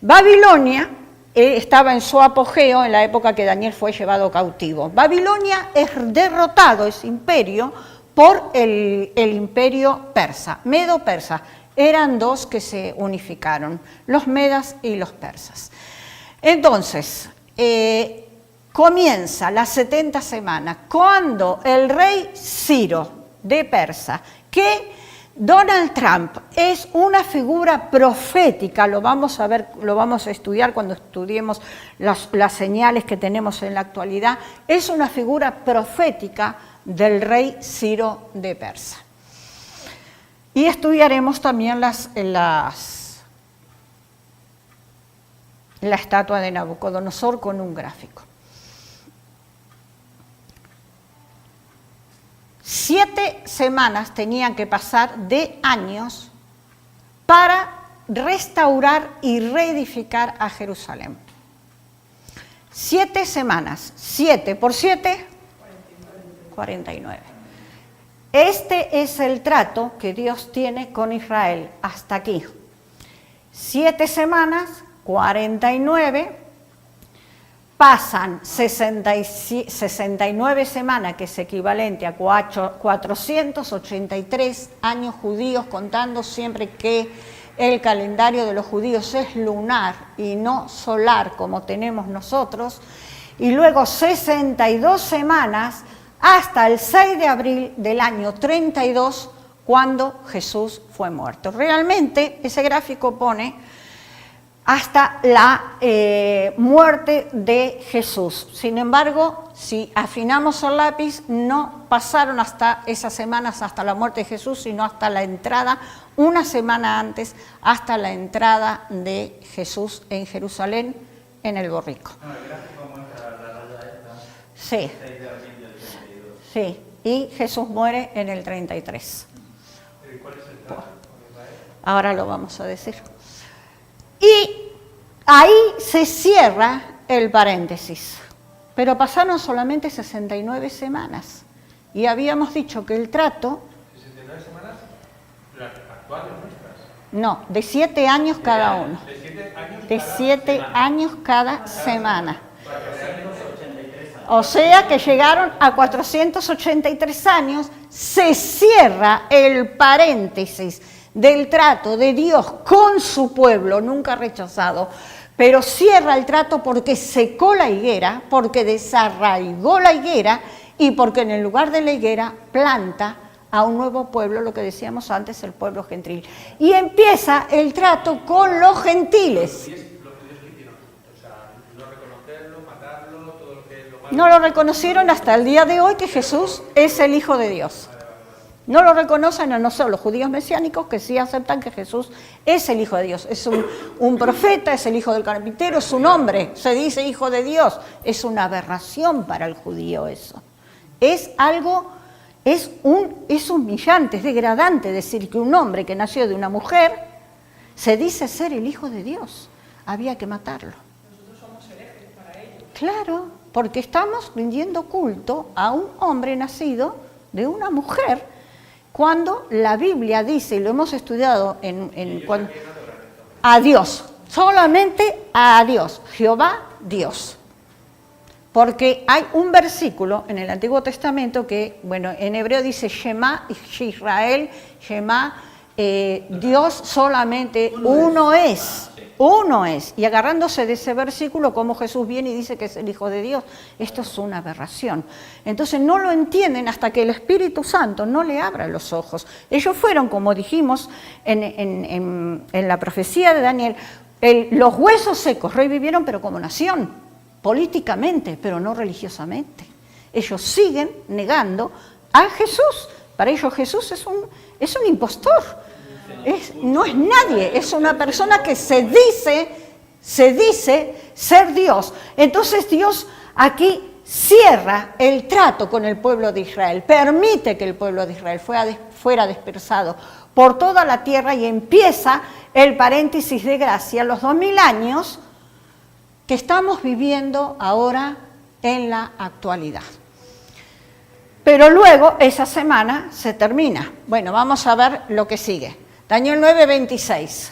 Babilonia estaba en su apogeo en la época que Daniel fue llevado cautivo. Babilonia es derrotado, ese imperio, por el imperio persa, medo-persa. Eran dos que se unificaron, los medas y los persas. Entonces, comienza las 70 semanas, cuando el rey Ciro de Persa, que Donald Trump es una figura profética, lo vamos a ver, lo vamos a estudiar cuando estudiemos las señales que tenemos en la actualidad, es una figura profética del rey Ciro de Persa. Y estudiaremos también la estatua de Nabucodonosor con un gráfico. 7 semanas tenían que pasar de años para restaurar y reedificar a Jerusalén. 7 semanas, 7 por 7, 49. Este es el trato que Dios tiene con Israel hasta aquí. 7 semanas, 49, pasan 69 semanas, que es equivalente a 483 años judíos, contando siempre que el calendario de los judíos es lunar y no solar como tenemos nosotros, y luego 62 semanas hasta el 6 de abril del año 32, cuando Jesús fue muerto. Realmente ese gráfico pone hasta la muerte de Jesús. Sin embargo, si afinamos el lápiz, no pasaron hasta esas semanas, hasta la muerte de Jesús, sino hasta la entrada, una semana antes, hasta la entrada de Jesús en Jerusalén, en el borrico. No, el gráfico muestra la raya esta. Sí. 6 de abril del 32. Sí, y Jesús muere en el 33. ¿Cuál es el trato con Israel? Ahora lo vamos a decir. Y ahí se cierra el paréntesis. Pero pasaron solamente 69 semanas. Y habíamos dicho que el trato, 69 semanas, las actuales nuestras. no, de 7 años cada uno. De 7 años De cada 7 semana. años cada semana. 483 años. O sea que llegaron a 483 años, se cierra el paréntesis del trato de Dios con su pueblo, nunca rechazado, pero cierra el trato porque secó la higuera, porque desarraigó la higuera y porque en el lugar de la higuera planta a un nuevo pueblo, lo que decíamos antes, el pueblo gentil. Y empieza el trato con los gentiles. ¿Y es lo que Dios hicieron? O sea, no reconocerlo, matarlo, todo lo que es lo malo. No lo reconocieron hasta el día de hoy que Jesús es el Hijo de Dios. No lo reconocen a no ser los judíos mesiánicos que sí aceptan que Jesús es el Hijo de Dios. Es un profeta, es el hijo del carpintero, es un hombre, se dice Hijo de Dios. Es una aberración para el judío eso. Es algo, es humillante, es degradante decir que un hombre que nació de una mujer se dice ser el Hijo de Dios. Había que matarlo. Nosotros somos herejes para ellos. Claro, porque estamos rindiendo culto a un hombre nacido de una mujer, cuando la Biblia dice, y lo hemos estudiado a Dios, solamente a Dios, Jehová Dios. Porque hay un versículo en el Antiguo Testamento que, bueno, en hebreo dice Shema Israel, Shema, Dios solamente uno es. Uno es. Y agarrándose de ese versículo, como Jesús viene y dice que es el Hijo de Dios, esto es una aberración. Entonces no lo entienden hasta que el Espíritu Santo no le abra los ojos. Ellos fueron, como dijimos en la profecía de Daniel, los huesos secos revivieron, pero como nación, políticamente, pero no religiosamente. Ellos siguen negando a Jesús. Para ellos Jesús es un impostor. No es nadie, es una persona que se dice ser Dios. Entonces Dios aquí cierra el trato con el pueblo de Israel, permite que el pueblo de Israel fuera dispersado por toda la tierra y empieza el paréntesis de gracia, los 2000 años que estamos viviendo ahora en la actualidad. Pero luego esa semana se termina. Bueno, vamos a ver lo que sigue. Daniel 9:26,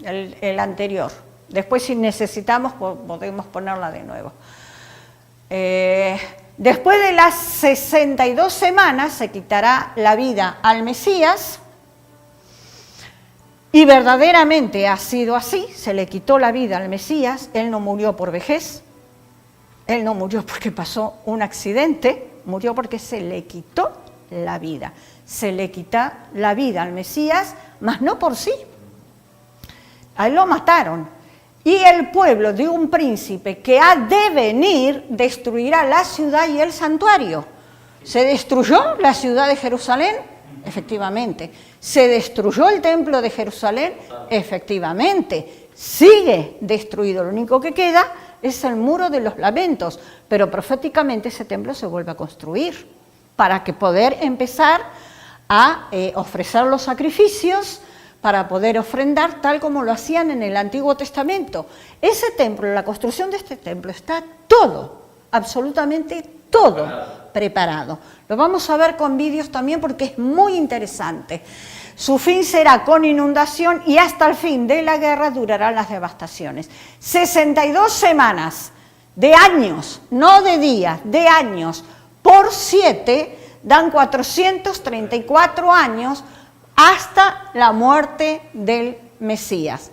el anterior. Después, si necesitamos, podemos ponerla de nuevo. Después de las 62 semanas se quitará la vida al Mesías, y verdaderamente ha sido así, se le quitó la vida al Mesías. Él no murió por vejez, él no murió porque pasó un accidente, murió porque se le quitó la vida. Se le quita la vida al Mesías, mas no por sí. A él lo mataron. Y el pueblo de un príncipe que ha de venir destruirá la ciudad y el santuario. ¿Se destruyó la ciudad de Jerusalén? Efectivamente. ¿Se destruyó el templo de Jerusalén? Efectivamente. Sigue destruido. Lo único que queda es el muro de los lamentos. Pero proféticamente ese templo se vuelve a construir para que poder empezar a ofrecer los sacrificios, para poder ofrendar tal como lo hacían en el Antiguo Testamento. Ese templo, la construcción de este templo, está todo, absolutamente todo preparado. Lo vamos a ver con vídeos también porque es muy interesante. Su fin será con inundación y hasta el fin de la guerra durarán las devastaciones. 62 semanas de años, no de días, de años, por 7 dan 434 años hasta la muerte del Mesías.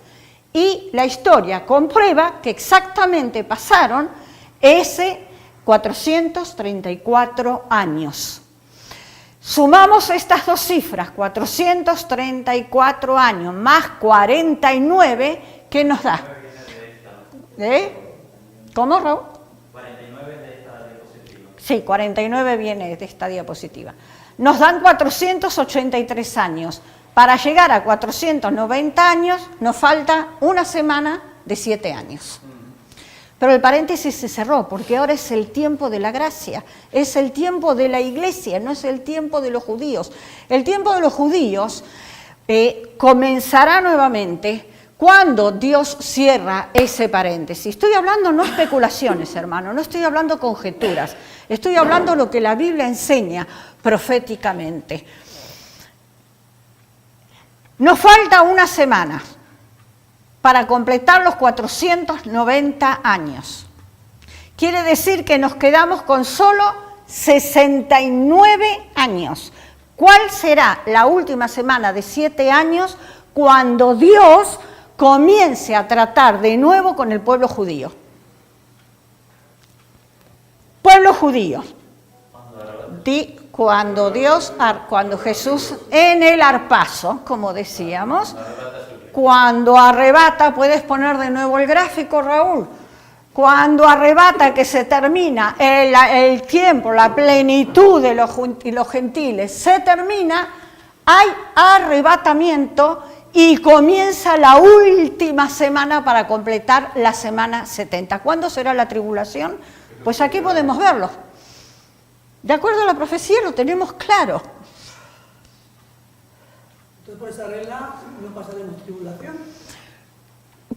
Y la historia comprueba que exactamente pasaron ese 434 años. Sumamos estas dos cifras, 434 años más 49, ¿qué nos da? ¿Cómo, Raúl? 49 de esta diapositiva. Sí, 49 viene de esta diapositiva. Nos dan 483 años. Para llegar a 490 años nos falta una semana de 7 años. Pero el paréntesis se cerró, porque ahora es el tiempo de la gracia, es el tiempo de la iglesia, no es el tiempo de los judíos. El tiempo de los judíos comenzará nuevamente cuando Dios cierra ese paréntesis. Estoy hablando no especulaciones, hermano, no estoy hablando conjeturas, estoy hablando lo que la Biblia enseña proféticamente. Nos falta una semana para completar los 490 años. Quiere decir que nos quedamos con solo 69 años. ¿Cuál será la última semana de 7 años cuando Dios comience a tratar de nuevo con el pueblo judío? Pueblo judío. Cuando Jesús en el arpazo, como decíamos, cuando arrebata, puedes poner de nuevo el gráfico, Raúl, cuando arrebata que se termina el tiempo, la plenitud de los gentiles se termina, hay arrebatamiento y comienza la última semana para completar la semana 70. ¿Cuándo será la tribulación? Pues aquí podemos verlo. De acuerdo a la profecía lo tenemos claro. Entonces, por esa regla no pasaremos tribulación.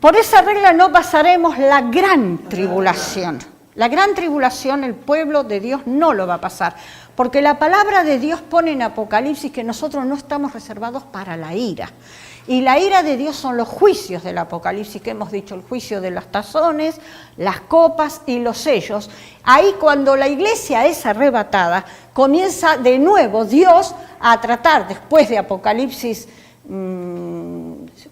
Por esa regla no pasaremos la gran tribulación. La gran tribulación el pueblo de Dios no lo va a pasar, porque la palabra de Dios pone en Apocalipsis que nosotros no estamos reservados para la ira. Y la ira de Dios son los juicios del Apocalipsis, que hemos dicho, el juicio de las tazones, las copas y los sellos. Ahí cuando la iglesia es arrebatada, comienza de nuevo Dios a tratar, después de Apocalipsis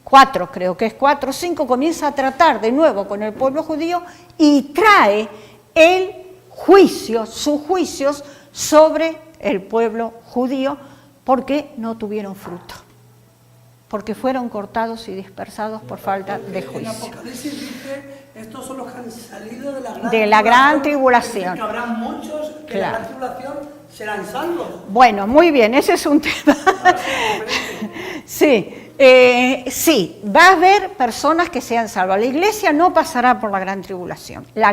4, creo que es 4 o 5, comienza a tratar de nuevo con el pueblo judío y trae el juicio, sus juicios sobre el pueblo judío, porque no tuvieron fruto, porque fueron cortados y dispersados por falta de En juicio. Apocalipsis dice, estos son los que han salido De la gran tribulación. Que habrá muchos que Claro. en la gran tribulación serán salvos. Bueno, muy bien, ese es un tema. Sí, sí, va a haber personas que sean salvas. La iglesia no pasará por la gran tribulación. La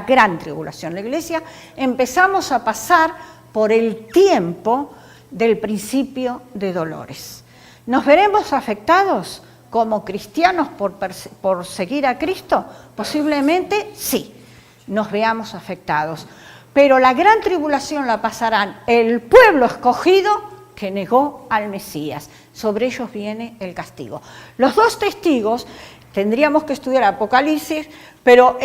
iglesia empezamos a pasar por el tiempo del principio de dolores. ¿Nos veremos afectados como cristianos por seguir a Cristo? Posiblemente sí, nos veamos afectados. Pero la gran tribulación la pasarán el pueblo escogido que negó al Mesías. Sobre ellos viene el castigo. Los dos testigos, tendríamos que estudiar Apocalipsis, pero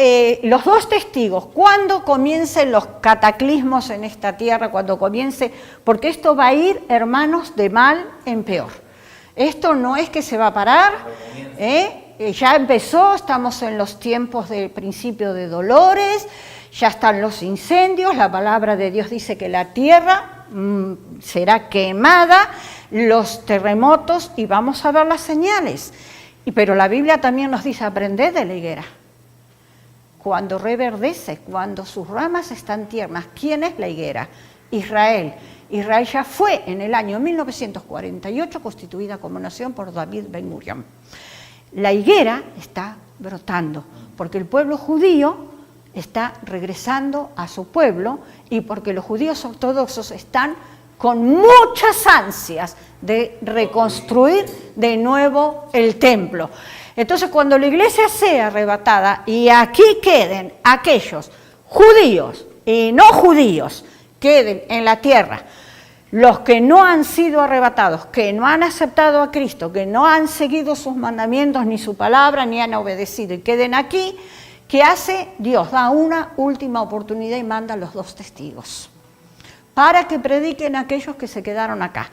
los dos testigos, cuando comiencen los cataclismos en esta tierra, cuando comience, porque esto va a ir, hermanos, de mal en peor. Esto no es que se va a parar, ya empezó, estamos en los tiempos del principio de dolores, ya están los incendios, la palabra de Dios dice que la tierra será quemada, los terremotos, y vamos a ver las señales. Pero la Biblia también nos dice, aprended de la higuera. Cuando reverdece, cuando sus ramas están tiernas. ¿Quién es la higuera? Israel. Israel ya fue en el año 1948 constituida como nación por David Ben Gurión. La higuera está brotando, porque el pueblo judío está regresando a su pueblo y porque los judíos ortodoxos están con muchas ansias de reconstruir de nuevo el templo. Entonces, cuando la iglesia sea arrebatada y aquí queden aquellos judíos y no judíos, queden en la tierra, los que no han sido arrebatados, que no han aceptado a Cristo, que no han seguido sus mandamientos ni su palabra, ni han obedecido y queden aquí, ¿qué hace? Dios da una última oportunidad y manda a los dos testigos para que prediquen a aquellos que se quedaron acá.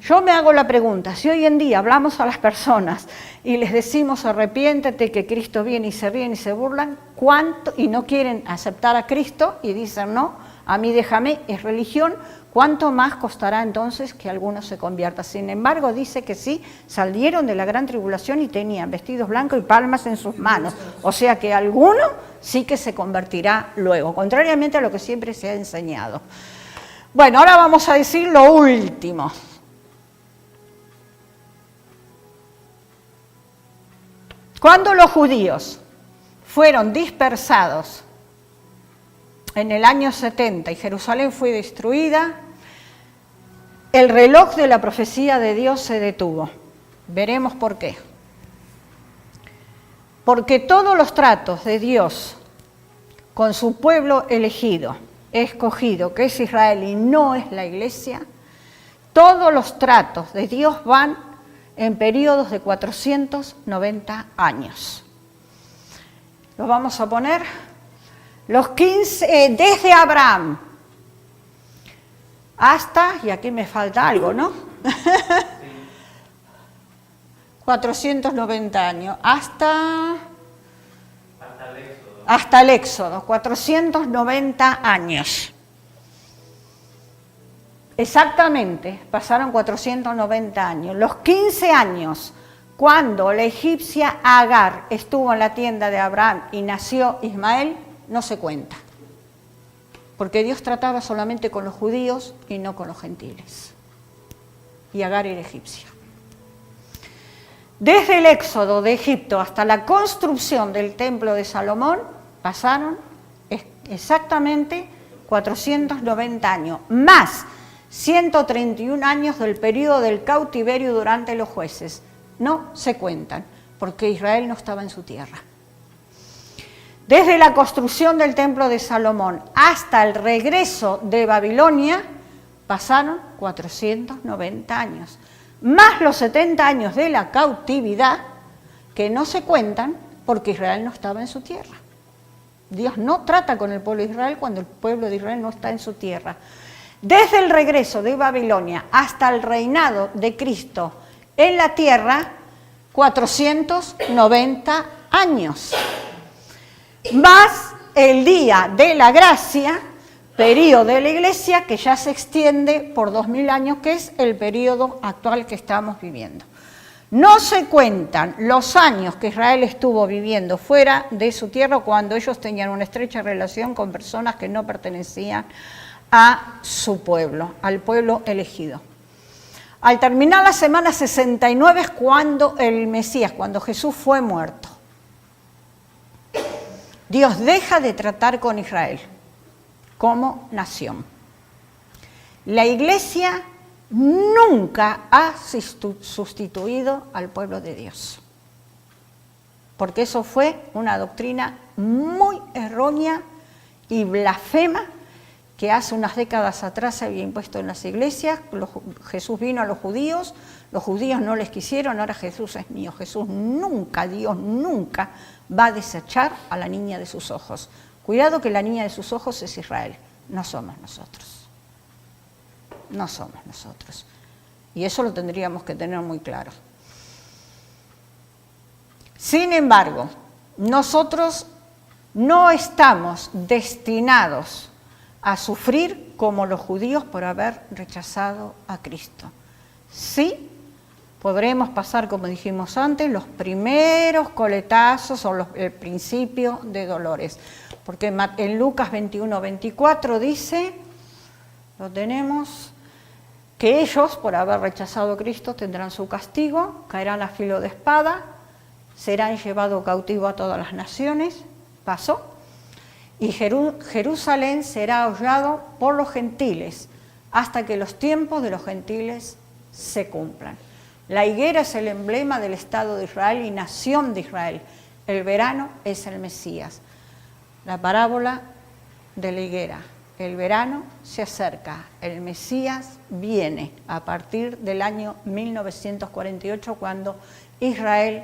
Yo me hago la pregunta, si hoy en día hablamos a las personas y les decimos arrepiéntete que Cristo viene y se ríen y se burlan, ¿cuánto? Y no quieren aceptar a Cristo y dicen no, a mí déjame, es religión, ¿cuánto más costará entonces que alguno se convierta? Sin embargo, dice que sí, salieron de la gran tribulación y tenían vestidos blancos y palmas en sus manos. O sea que alguno sí que se convertirá luego, contrariamente a lo que siempre se ha enseñado. Bueno, ahora vamos a decir lo último. Cuando los judíos fueron dispersados en el año 70 y Jerusalén fue destruida, el reloj de la profecía de Dios se detuvo. Veremos por qué. Porque todos los tratos de Dios con su pueblo elegido, escogido, que es Israel y no es la Iglesia, todos los tratos de Dios van en periodos de 490 años. Lo vamos a poner, los 15, desde Abraham hasta, y aquí me falta algo, ¿no? 490 años, hasta el Éxodo, 490 años. Exactamente, pasaron 490 años. Los 15 años, cuando la egipcia Agar estuvo en la tienda de Abraham y nació Ismael, no se cuenta. Porque Dios trataba solamente con los judíos y no con los gentiles. Y Agar era egipcia. Desde el éxodo de Egipto hasta la construcción del templo de Salomón, pasaron exactamente 490 años, más 131 años del periodo del cautiverio durante los jueces. No se cuentan, porque Israel no estaba en su tierra. Desde la construcción del templo de Salomón hasta el regreso de Babilonia, pasaron 490 años, más los 70 años de la cautividad, que no se cuentan porque Israel no estaba en su tierra. Dios no trata con el pueblo de Israel cuando el pueblo de Israel no está en su tierra. Desde el regreso de Babilonia hasta el reinado de Cristo en la tierra, 490 años. Más el día de la gracia, periodo de la Iglesia, que ya se extiende por 2000 años, que es el periodo actual que estamos viviendo. No se cuentan los años que Israel estuvo viviendo fuera de su tierra cuando ellos tenían una estrecha relación con personas que no pertenecían a su pueblo, al pueblo elegido. Al terminar la semana 69 es cuando el Mesías, cuando Jesús fue muerto. Dios deja de tratar con Israel como nación. La Iglesia nunca ha sustituido al pueblo de Dios, porque eso fue una doctrina muy errónea y blasfema que hace unas décadas atrás se había impuesto en las iglesias. Jesús vino a los judíos no les quisieron, ahora Jesús es mío. Jesús nunca, Dios nunca va a desechar a la niña de sus ojos. Cuidado que la niña de sus ojos es Israel, no somos nosotros. No somos nosotros. Y eso lo tendríamos que tener muy claro. Sin embargo, nosotros no estamos destinados a sufrir como los judíos por haber rechazado a Cristo. Sí, podremos pasar, como dijimos antes, los primeros coletazos o el principio de dolores. Porque en Lucas 21-24 dice, lo tenemos, que ellos, por haber rechazado a Cristo, tendrán su castigo, caerán a filo de espada, serán llevados cautivos a todas las naciones, pasó, y Jerusalén será hollado por los gentiles, hasta que los tiempos de los gentiles se cumplan. La higuera es el emblema del Estado de Israel y nación de Israel. El verano es el Mesías. La parábola de la higuera. El verano se acerca, el Mesías viene a partir del año 1948, cuando Israel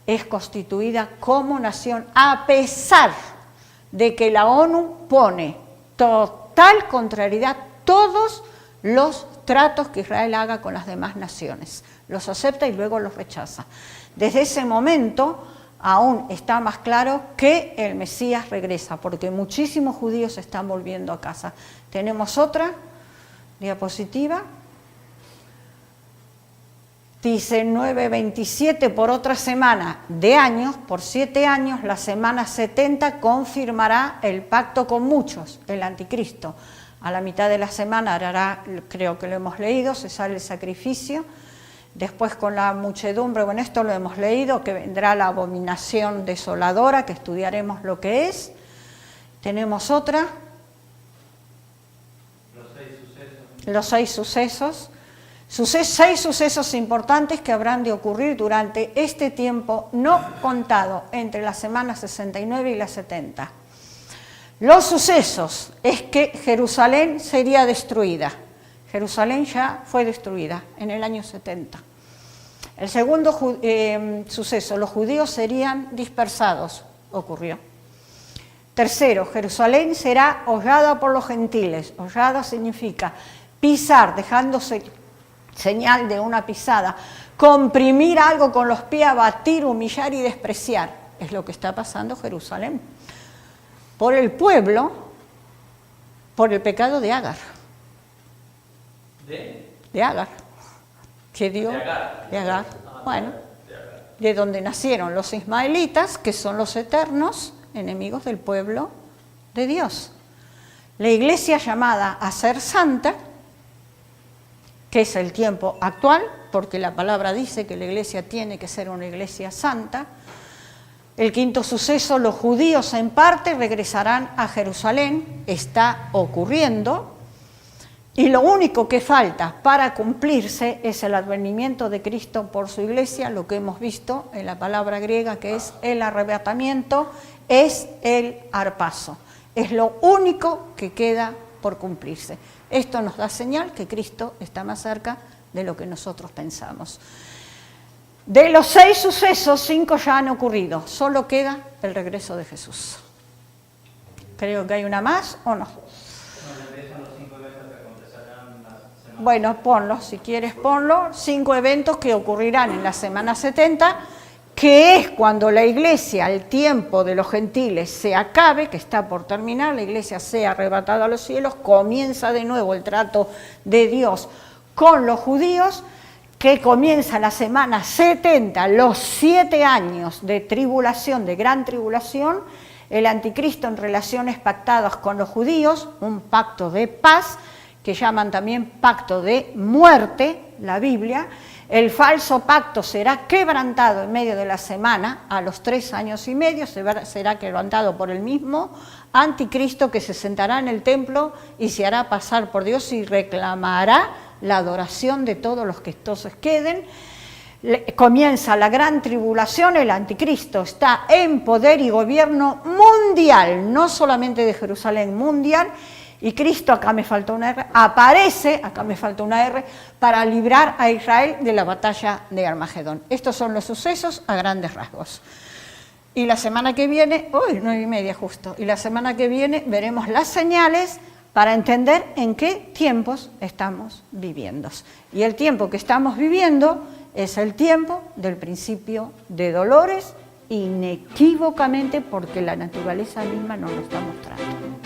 es constituida como nación, a pesar de que la ONU pone total contrariedad todos los tratos que Israel haga con las demás naciones. Los acepta y luego los rechaza. Desde ese momento aún está más claro que el Mesías regresa, porque muchísimos judíos están volviendo a casa. Tenemos otra diapositiva. Dice 9:27, por otra semana de años, por 7 años, la semana 70 confirmará el pacto con muchos, el anticristo. A la mitad de la semana hará, creo que lo hemos leído, se sale el sacrificio. Después con la muchedumbre, bueno, esto lo hemos leído, que vendrá la abominación desoladora, que estudiaremos lo que es. Tenemos otra. Los 6 sucesos. 6 sucesos importantes que habrán de ocurrir durante este tiempo no contado entre la semana 69 y la 70. Los sucesos es que Jerusalén sería destruida. Jerusalén ya fue destruida en el año 70. El segundo suceso, los judíos serían dispersados, ocurrió. Tercero, Jerusalén será hollada por los gentiles. Hollada significa pisar, dejándose señal de una pisada, comprimir algo con los pies, abatir, humillar y despreciar. Es lo que está pasando en Jerusalén. Por el pueblo, por el pecado de Agar. De Agar. Que dio de Agar. Bueno, de donde nacieron los ismaelitas, que son los eternos enemigos del pueblo de Dios. La iglesia llamada a ser santa, que es el tiempo actual, porque la palabra dice que la iglesia tiene que ser una iglesia santa. El quinto suceso, los judíos en parte regresarán a Jerusalén, está ocurriendo, y lo único que falta para cumplirse es el advenimiento de Cristo por su iglesia, lo que hemos visto en la palabra griega, que es el arrebatamiento, es el harpazo. Es lo único que queda por cumplirse. Esto nos da señal que Cristo está más cerca de lo que nosotros pensamos. De los 6 sucesos, 5 ya han ocurrido. Solo queda el regreso de Jesús. Creo que hay una más, ¿o no? Bueno, ponlo, si quieres ponlo. 5 eventos que ocurrirán en la semana 70, que es cuando la iglesia, el tiempo de los gentiles se acabe, que está por terminar, la iglesia sea arrebatada a los cielos, comienza de nuevo el trato de Dios con los judíos, que comienza la semana 70, los 7 años de tribulación, de gran tribulación, el anticristo en relaciones pactadas con los judíos, un pacto de paz, que llaman también pacto de muerte, la Biblia. El falso pacto será quebrantado en medio de la semana, a los 3 años y medio, será quebrantado por el mismo anticristo, que se sentará en el templo y se hará pasar por Dios y reclamará la adoración de todos los que entonces queden. Comienza la gran tribulación, el anticristo está en poder y gobierno mundial, no solamente de Jerusalén, mundial. Y Cristo, acá me falta una R, aparece, acá me falta una R, para librar a Israel de la batalla de Armagedón. Estos son los sucesos a grandes rasgos. Y la semana que viene, 9:30 justo, y la semana que viene veremos las señales para entender en qué tiempos estamos viviendo. Y el tiempo que estamos viviendo es el tiempo del principio de dolores, inequívocamente, porque la naturaleza misma nos lo está mostrando.